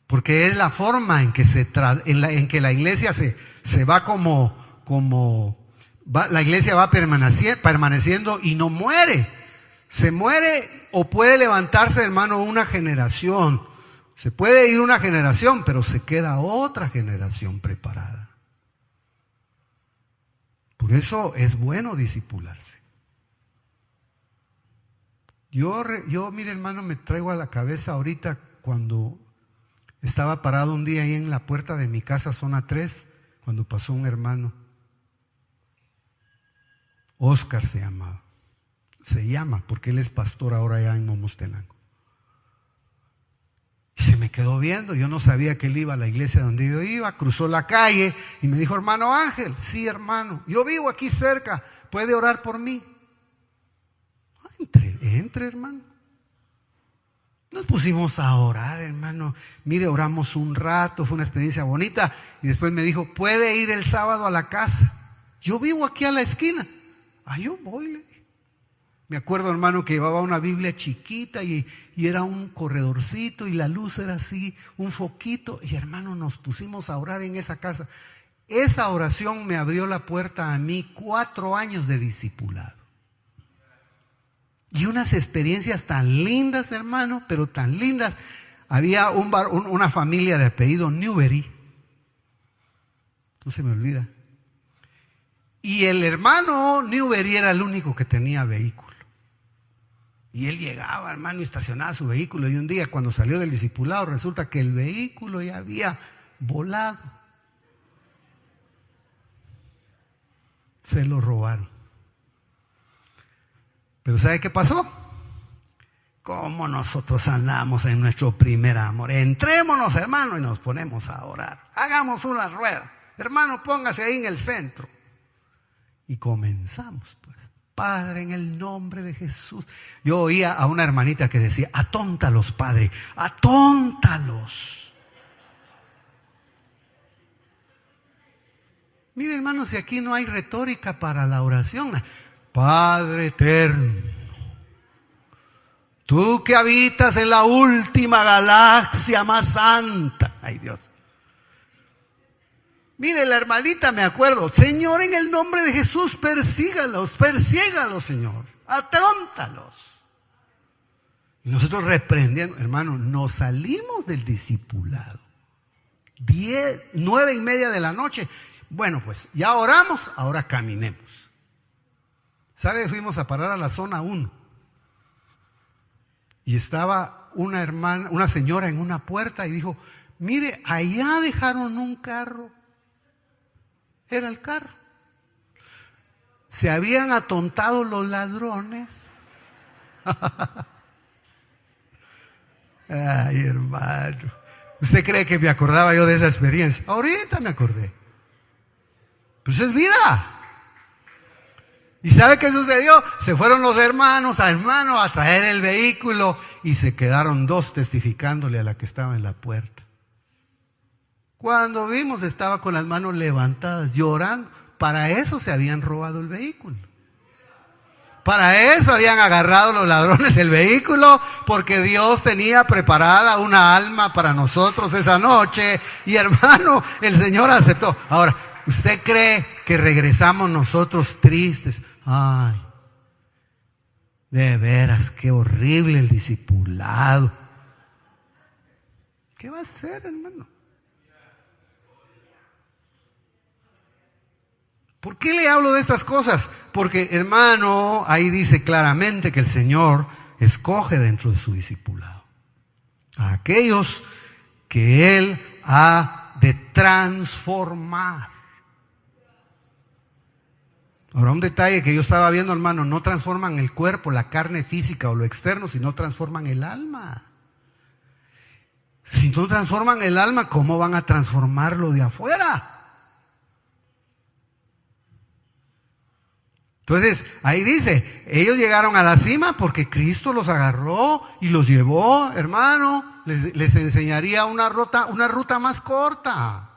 Porque es la forma en que en que la iglesia se va la iglesia va permaneciendo y no muere. Se muere o puede levantarse, hermano, una generación. Se puede ir una generación, pero se queda otra generación preparada. Por eso es bueno discipularse. Yo, mire hermano, me traigo a la cabeza ahorita cuando estaba parado un día ahí en la puerta de mi casa, zona 3, cuando pasó un hermano. Oscar se llamaba. Se llama, porque él es pastor ahora allá en Momostenango. Y se me quedó viendo, yo no sabía que él iba a la iglesia donde yo iba, cruzó la calle y me dijo, hermano Ángel, sí hermano, yo vivo aquí cerca, ¿puede orar por mí? Entre hermano. Nos pusimos a orar, hermano. Mire, oramos un rato, fue una experiencia bonita. Y después me dijo, ¿puede ir el sábado a la casa? Yo vivo aquí a la esquina. Yo voy, le dije. Me acuerdo, hermano, que llevaba una Biblia chiquita y era un corredorcito y la luz era así, un foquito. Y hermano, nos pusimos a orar en esa casa. Esa oración me abrió la puerta a mí 4 años de discipulado. Y unas experiencias tan lindas, hermano, pero tan lindas. Había una familia de apellido Newbery. No se me olvida. Y el hermano Newbery era el único que tenía vehículo. Y él llegaba, hermano, y estacionaba su vehículo. Y un día, cuando salió del discipulado, resulta que el vehículo ya había volado. Se lo robaron. Pero ¿sabe qué pasó? Como nosotros andamos en nuestro primer amor. Entrémonos, hermano, y nos ponemos a orar. Hagamos una rueda. Hermano, póngase ahí en el centro. Y comenzamos, pues. Padre, en el nombre de Jesús. Yo oía a una hermanita que decía, atóntalos, Padre, atóntalos. Mire, hermano, si aquí no hay retórica para la oración. Padre eterno, tú que habitas en la última galaxia más santa. Ay, Dios. Mire, la hermanita, me acuerdo, Señor, en el nombre de Jesús, persígalos, Señor, atóntalos. Y nosotros reprendiendo, hermano, nos salimos del discipulado. 9:30 de la noche. Bueno, pues ya oramos, ahora caminemos. ¿Sabe? Fuimos a parar a la zona 1. Y estaba una señora en una puerta y dijo, mire, allá dejaron un carro. Era el carro. Se habían atontado los ladrones. Ay, hermano. ¿Usted cree que me acordaba yo de esa experiencia? Ahorita me acordé. Pues es vida. ¿Y sabe qué sucedió? Se fueron los hermanos a traer el vehículo y se quedaron 2 testificándole a la que estaba en la puerta. Cuando vimos, estaba con las manos levantadas, llorando. Para eso se habían robado el vehículo. Para eso habían agarrado los ladrones el vehículo, porque Dios tenía preparada una alma para nosotros esa noche. Y hermano, el Señor aceptó. Ahora, ¿usted cree que regresamos nosotros tristes? Ay, de veras, qué horrible el discipulado. ¿Qué va a hacer, hermano? ¿Por qué le hablo de estas cosas? Porque, hermano, ahí dice claramente que el Señor escoge dentro de su discipulado a aquellos que Él ha de transformar. Ahora, un detalle que yo estaba viendo, hermano, no transforman el cuerpo, la carne física o lo externo, sino transforman el alma. Si no transforman el alma, ¿cómo van a transformarlo de afuera? Entonces, ahí dice, ellos llegaron a la cima porque Cristo los agarró y los llevó, hermano, les enseñaría una ruta más corta.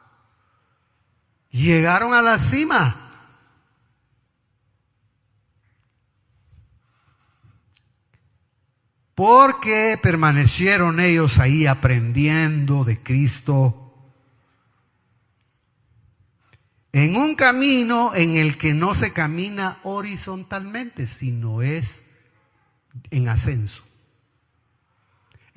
Llegaron a la cima. Porque permanecieron ellos ahí aprendiendo de Cristo en un camino en el que no se camina horizontalmente, sino es en ascenso.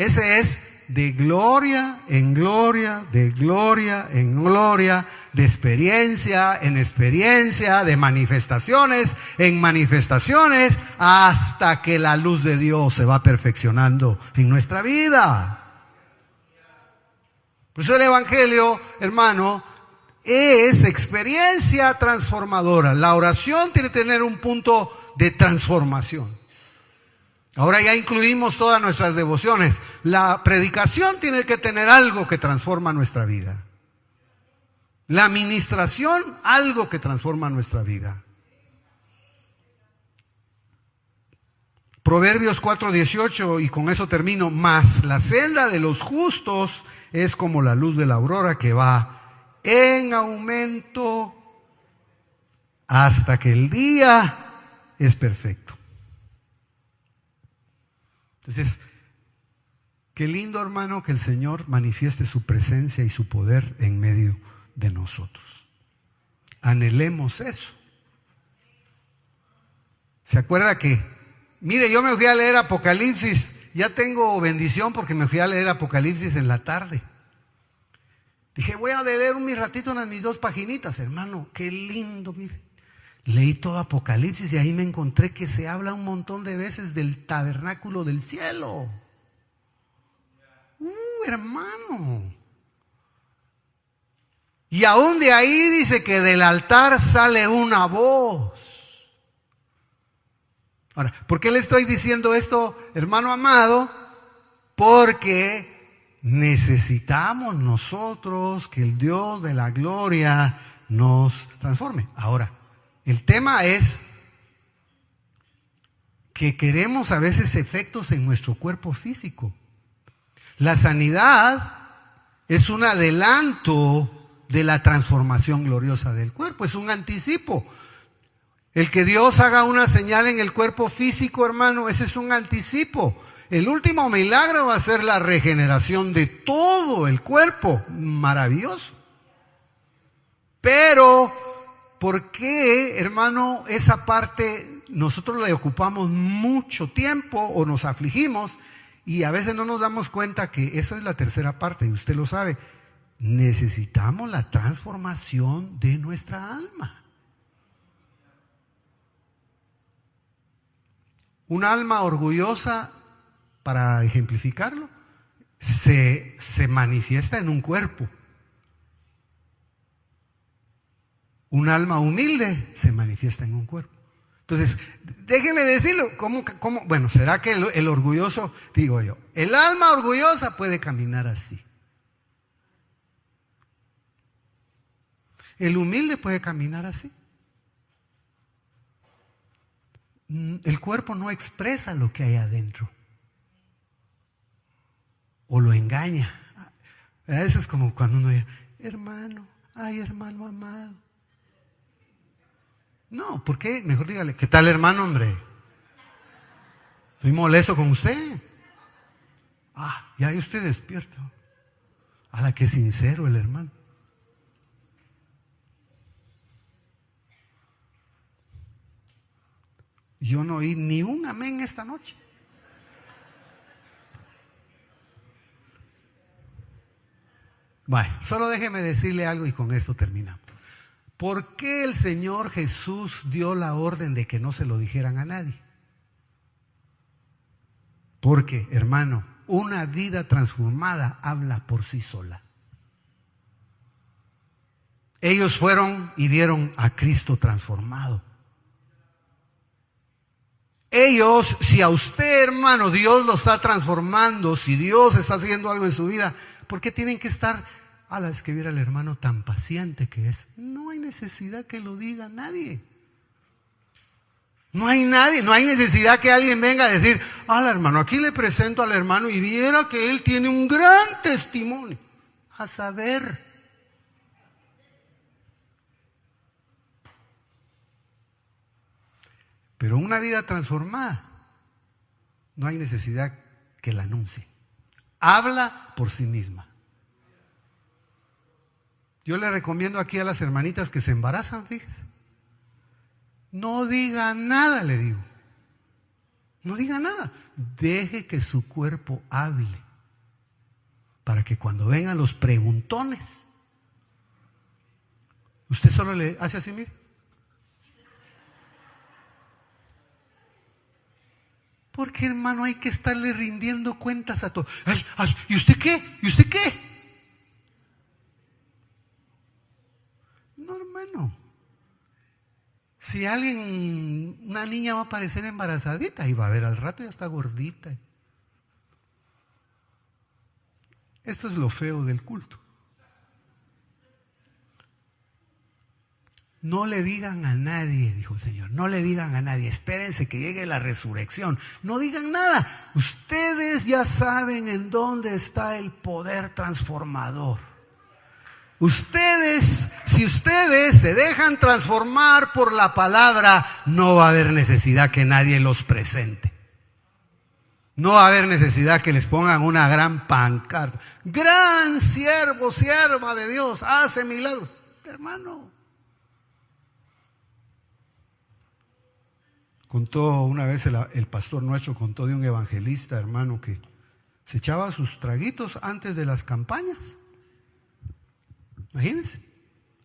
Ese es de gloria en gloria, de gloria en gloria, de experiencia en experiencia, de manifestaciones en manifestaciones, hasta que la luz de Dios se va perfeccionando en nuestra vida. Por eso el Evangelio, hermano, es experiencia transformadora. La oración tiene que tener un punto de transformación. Ahora ya incluimos todas nuestras devociones. La predicación tiene que tener algo que transforma nuestra vida. La administración, algo que transforma nuestra vida. Proverbios 4:18, y con eso termino. Mas la senda de los justos es como la luz de la aurora, que va en aumento hasta que el día es perfecto. Entonces, qué lindo, hermano, que el Señor manifieste su presencia y su poder en medio de nosotros. Anhelemos eso. ¿Se acuerda que? Mire, yo me fui a leer Apocalipsis. Ya tengo bendición porque me fui a leer Apocalipsis en la tarde. Dije, voy a leer un ratito unas mis 2 paginitas, hermano. Qué lindo, mire. Leí todo Apocalipsis y ahí me encontré que se habla un montón de veces del tabernáculo del cielo. Hermano. Y aún de ahí dice que del altar sale una voz. Ahora, ¿por qué le estoy diciendo esto, hermano amado? Porque necesitamos nosotros que el Dios de la gloria nos transforme. Ahora, el tema es que queremos a veces efectos en nuestro cuerpo físico. La sanidad es un adelanto de la transformación gloriosa del cuerpo, es un anticipo. El que Dios haga una señal en el cuerpo físico, hermano, ese es un anticipo. El último milagro va a ser la regeneración de todo el cuerpo. Maravilloso. Pero, ¿por qué, hermano, esa parte nosotros le ocupamos mucho tiempo o nos afligimos y a veces no nos damos cuenta que esa es la tercera parte, y usted lo sabe? Necesitamos la transformación de nuestra alma. Un alma orgullosa, para ejemplificarlo, se manifiesta en un cuerpo. Un alma humilde se manifiesta en un cuerpo. Entonces, déjeme decirlo, ¿cómo? Bueno, ¿será que el orgulloso, digo yo, el alma orgullosa puede caminar así? El humilde puede caminar así. El cuerpo no expresa lo que hay adentro. O lo engaña. A veces es como cuando uno dice, hermano, ay hermano amado. No, ¿por qué? Mejor dígale, ¿qué tal hermano, hombre? Estoy molesto con usted. Ya usted despierto. A la que sincero el hermano. Yo no oí ni un amén esta noche. Bueno, solo déjeme decirle algo y con esto terminamos. ¿Por qué el Señor Jesús dio la orden de que no se lo dijeran a nadie? Porque, hermano, una vida transformada habla por sí sola. Ellos fueron y vieron a Cristo transformado. Ellos, si a usted, hermano, Dios lo está transformando, si Dios está haciendo algo en su vida, ¿por qué tienen que estar? Es que viera el hermano tan paciente que es. No hay necesidad que lo diga nadie. No hay nadie, no hay necesidad que alguien venga a decir, hermano, aquí le presento al hermano y viera que él tiene un gran testimonio. A saber. Pero una vida transformada, no hay necesidad que la anuncie. Habla por sí misma. Yo le recomiendo aquí a las hermanitas que se embarazan, fíjese. No diga nada, le digo. No diga nada. Deje que su cuerpo hable. para que cuando vengan los preguntones, usted solo le hace así, mire. Porque, hermano, hay que estarle rindiendo cuentas a todo. Ay, ay, ¿y usted qué? ¿Y usted qué? No, hermano. Si alguien, una niña va a aparecer embarazadita y va a ver al rato ya está gordita. Esto es lo feo del culto. No le digan a nadie, dijo el Señor, no le digan a nadie, espérense que llegue la resurrección, no digan nada. Ustedes ya saben en dónde está el poder transformador. Ustedes, si ustedes se dejan transformar por la palabra, no va a haber necesidad que nadie los presente. No va a haber necesidad que les pongan una gran pancarta. Gran siervo, sierva de Dios, hace milagros. Hermano. Contó una vez el pastor nuestro, contó de un evangelista, hermano, que se echaba sus traguitos antes de las campañas. Imagínense.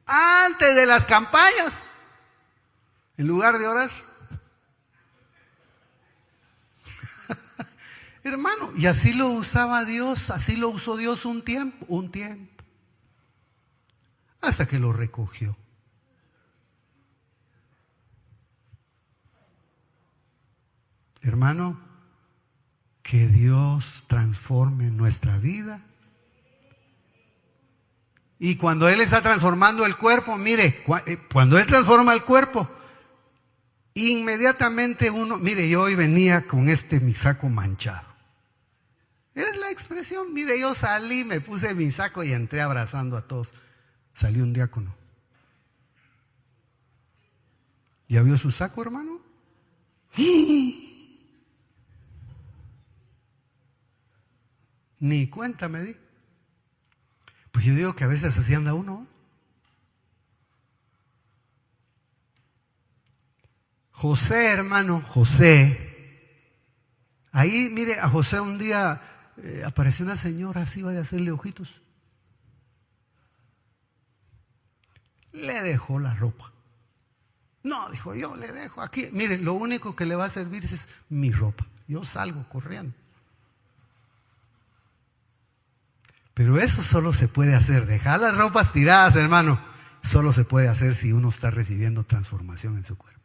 Antes de las campañas. En lugar de orar. Hermano, y así lo usaba Dios, así lo usó Dios un tiempo. Hasta que lo recogió. Hermano, que Dios transforme nuestra vida. Y cuando Él está transformando el cuerpo, mire, cuando Él transforma el cuerpo, inmediatamente uno, mire, yo hoy venía con mi saco manchado. Es la expresión, mire, yo salí, me puse mi saco y entré abrazando a todos. Salió un diácono. ¿Ya vio su saco, hermano? Ni cuenta me di. Pues yo digo que a veces así anda uno. José, hermano, José. Ahí, mire, a José un día apareció una señora así, vaya a hacerle ojitos. Le dejó la ropa. No, dijo, yo le dejo aquí. Mire, lo único que le va a servir es mi ropa. Yo salgo corriendo. Pero eso solo se puede hacer, dejar las ropas tiradas, hermano, solo se puede hacer si uno está recibiendo transformación en su cuerpo.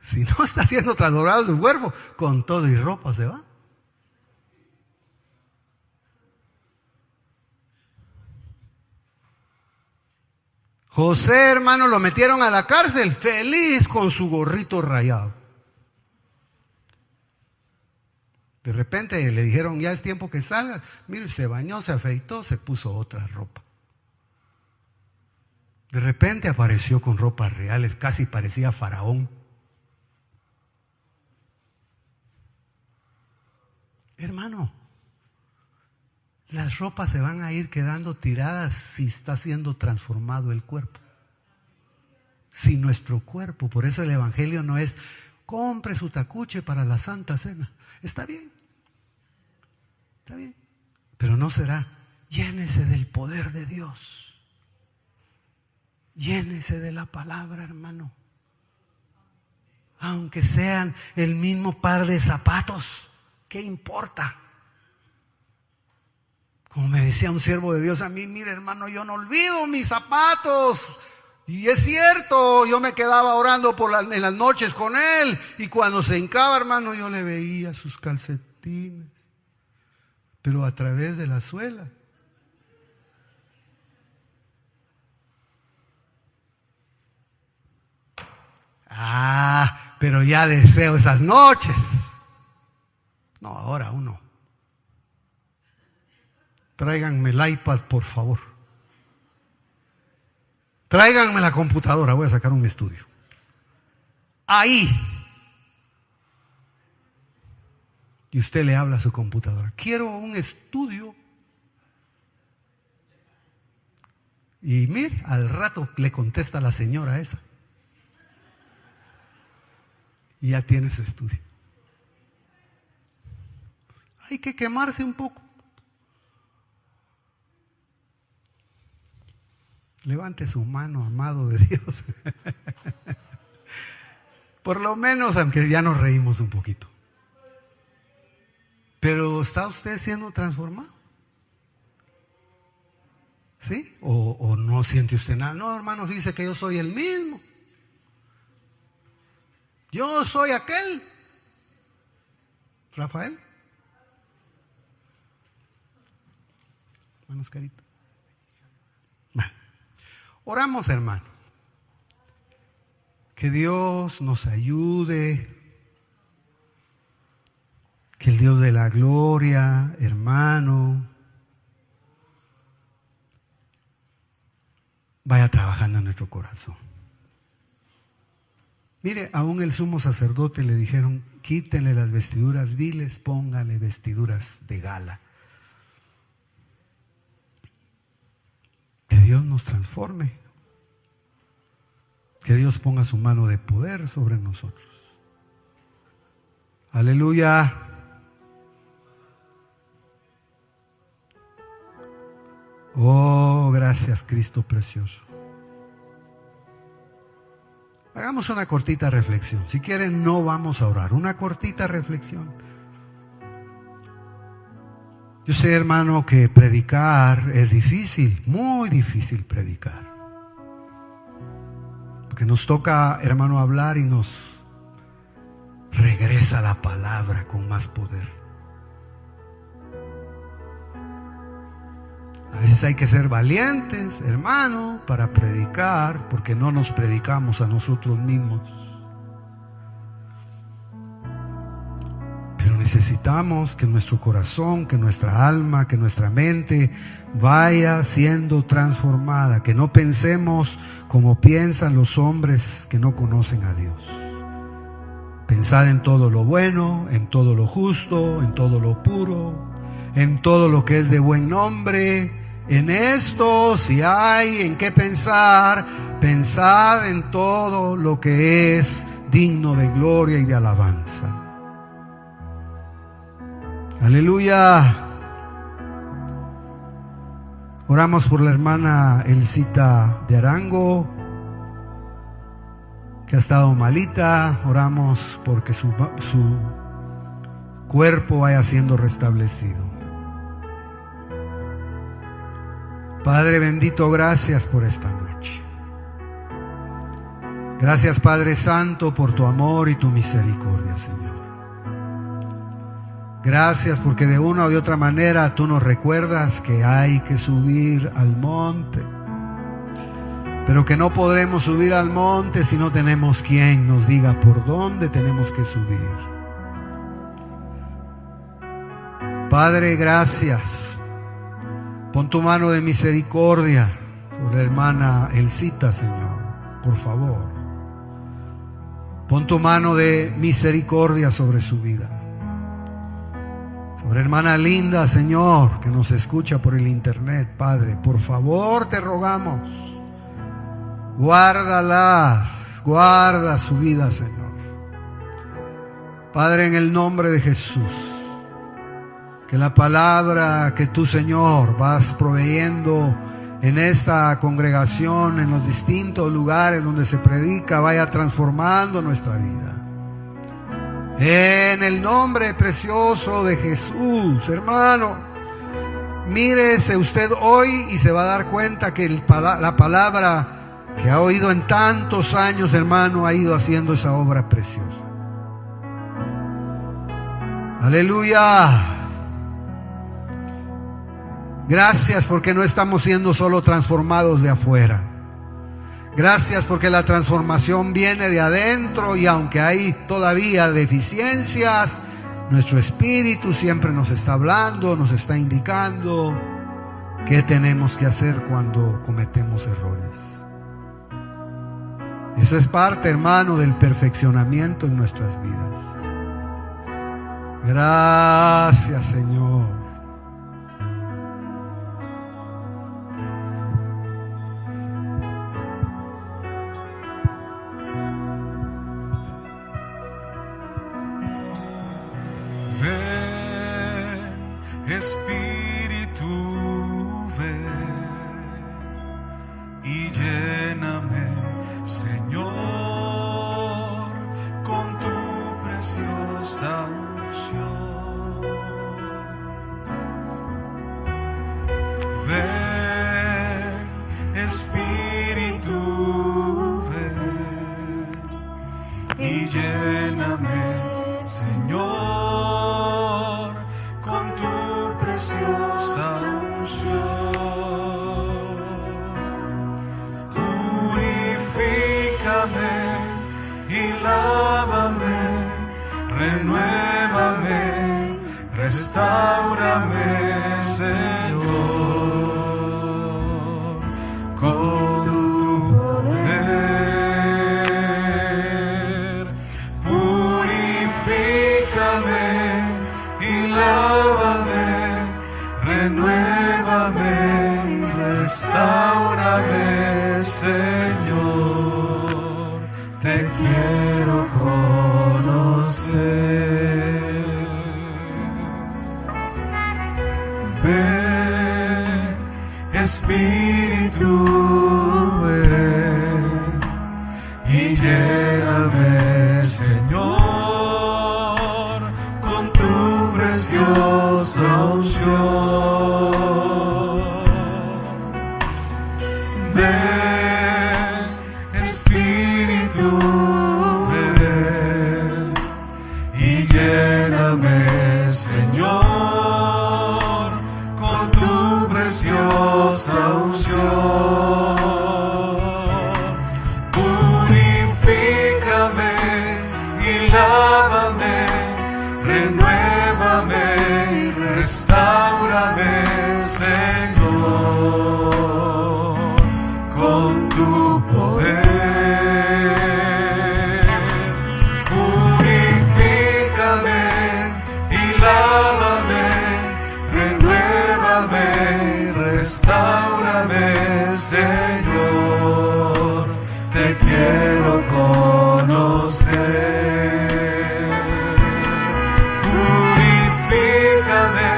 Si no está siendo transformado en su cuerpo, con todo y ropa se va. José, hermano, lo metieron a la cárcel, feliz con su gorrito rayado. De repente le dijeron, ya es tiempo que salgas. Mire, se bañó, se afeitó, se puso otra ropa. De repente apareció con ropas reales, casi parecía faraón. Hermano, las ropas se van a ir quedando tiradas si está siendo transformado el cuerpo. Si nuestro cuerpo, por eso el evangelio no es, compre su tacuche para la Santa Cena. Está bien, pero no será, llénese del poder de Dios, llénese de la palabra, hermano, aunque sean el mismo par de zapatos, ¿qué importa? Como me decía un siervo de Dios a mí, mire, hermano, yo no olvido mis zapatos. Y es cierto, yo me quedaba orando en las noches con él, y cuando se hincaba, hermano, yo le veía sus calcetines, pero a través de la suela. Pero ya deseo esas noches. No, ahora uno. Tráiganme el iPad, por favor. Tráiganme la computadora, voy a sacar un estudio. Ahí. Y usted le habla a su computadora. Quiero un estudio. Y mire, al rato le contesta la señora esa. Y ya tiene su estudio. Hay que quemarse un poco. Levante su mano, amado de Dios. Por lo menos, aunque ya nos reímos un poquito. Pero ¿está usted siendo transformado? ¿Sí? ¿O no siente usted nada? No, hermano, dice que yo soy el mismo. Yo soy aquel. Rafael. Manos caritas. Bueno, oramos, hermano. Que Dios nos ayude. Que el Dios de la gloria, hermano, vaya trabajando en nuestro corazón. Mire, aún el sumo sacerdote le dijeron, quítenle las vestiduras viles, póngale vestiduras de gala. Que Dios nos transforme. Que Dios ponga su mano de poder sobre nosotros. Aleluya. Oh, gracias, Cristo precioso. Hagamos una cortita reflexión. Si quieren, no vamos a orar. Una cortita reflexión. Yo sé, hermano, que predicar es difícil, muy difícil predicar. Porque nos toca, hermano, hablar y nos regresa la palabra con más poder. A veces hay que ser valientes, hermano, para predicar, porque no nos predicamos a nosotros mismos. Pero necesitamos que nuestro corazón, que nuestra alma, que nuestra mente vaya siendo transformada, que no pensemos como piensan los hombres que no conocen a Dios. Pensad en todo lo bueno, en todo lo justo, en todo lo puro, en todo lo que es de buen nombre. En esto, si hay en qué pensar, pensad en todo lo que es digno de gloria y de alabanza. Aleluya. Oramos por la hermana Elcita de Arango, que ha estado malita. Oramos porque su cuerpo vaya siendo restablecido. Padre bendito, gracias por esta noche. Gracias, Padre Santo, por tu amor y tu misericordia, Señor. Gracias porque de una u de otra manera tú nos recuerdas que hay que subir al monte, pero que no podremos subir al monte si no tenemos quien nos diga por dónde tenemos que subir. Padre, gracias. Pon tu mano de misericordia sobre la hermana Elcita, Señor, por favor. Pon tu mano de misericordia sobre su vida. Sobre hermana Linda, Señor, que nos escucha por el internet, Padre, por favor te rogamos. Guárdalas, guarda su vida, Señor. Padre, en el nombre de Jesús. Que la palabra que tú, Señor, vas proveyendo en esta congregación, en los distintos lugares donde se predica, vaya transformando nuestra vida. En el nombre precioso de Jesús, hermano, mírese usted hoy y se va a dar cuenta que la palabra que ha oído en tantos años, hermano, ha ido haciendo esa obra preciosa. Aleluya. Gracias porque no estamos siendo solo transformados de afuera. Gracias porque la transformación viene de adentro, y aunque hay todavía deficiencias, nuestro espíritu siempre nos está hablando, nos está indicando qué tenemos que hacer cuando cometemos errores. Eso es parte, hermano, del perfeccionamiento en nuestras vidas. Gracias, Señor. Espíritu, ven y y lávame, renuévame, restáurame, Señor, con tu poder. Purifícame y lávame, renuévame, restáurame, Señor, te quiero conocer. Ven, Espíritu, ven y lléname, Señor, con tu preciosa unción. Ven, Espíritu, ven y lléname, Señor, con tu preciosa unción. Purifícame y lávame, renuévame y restáurame, Señor, con tu poder. Purifícame y lávame, renuévame y restáurame, Señor, te quiero conocer. Purifícame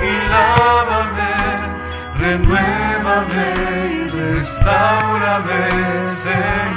y lávame, renuévame y restáurame, Señor,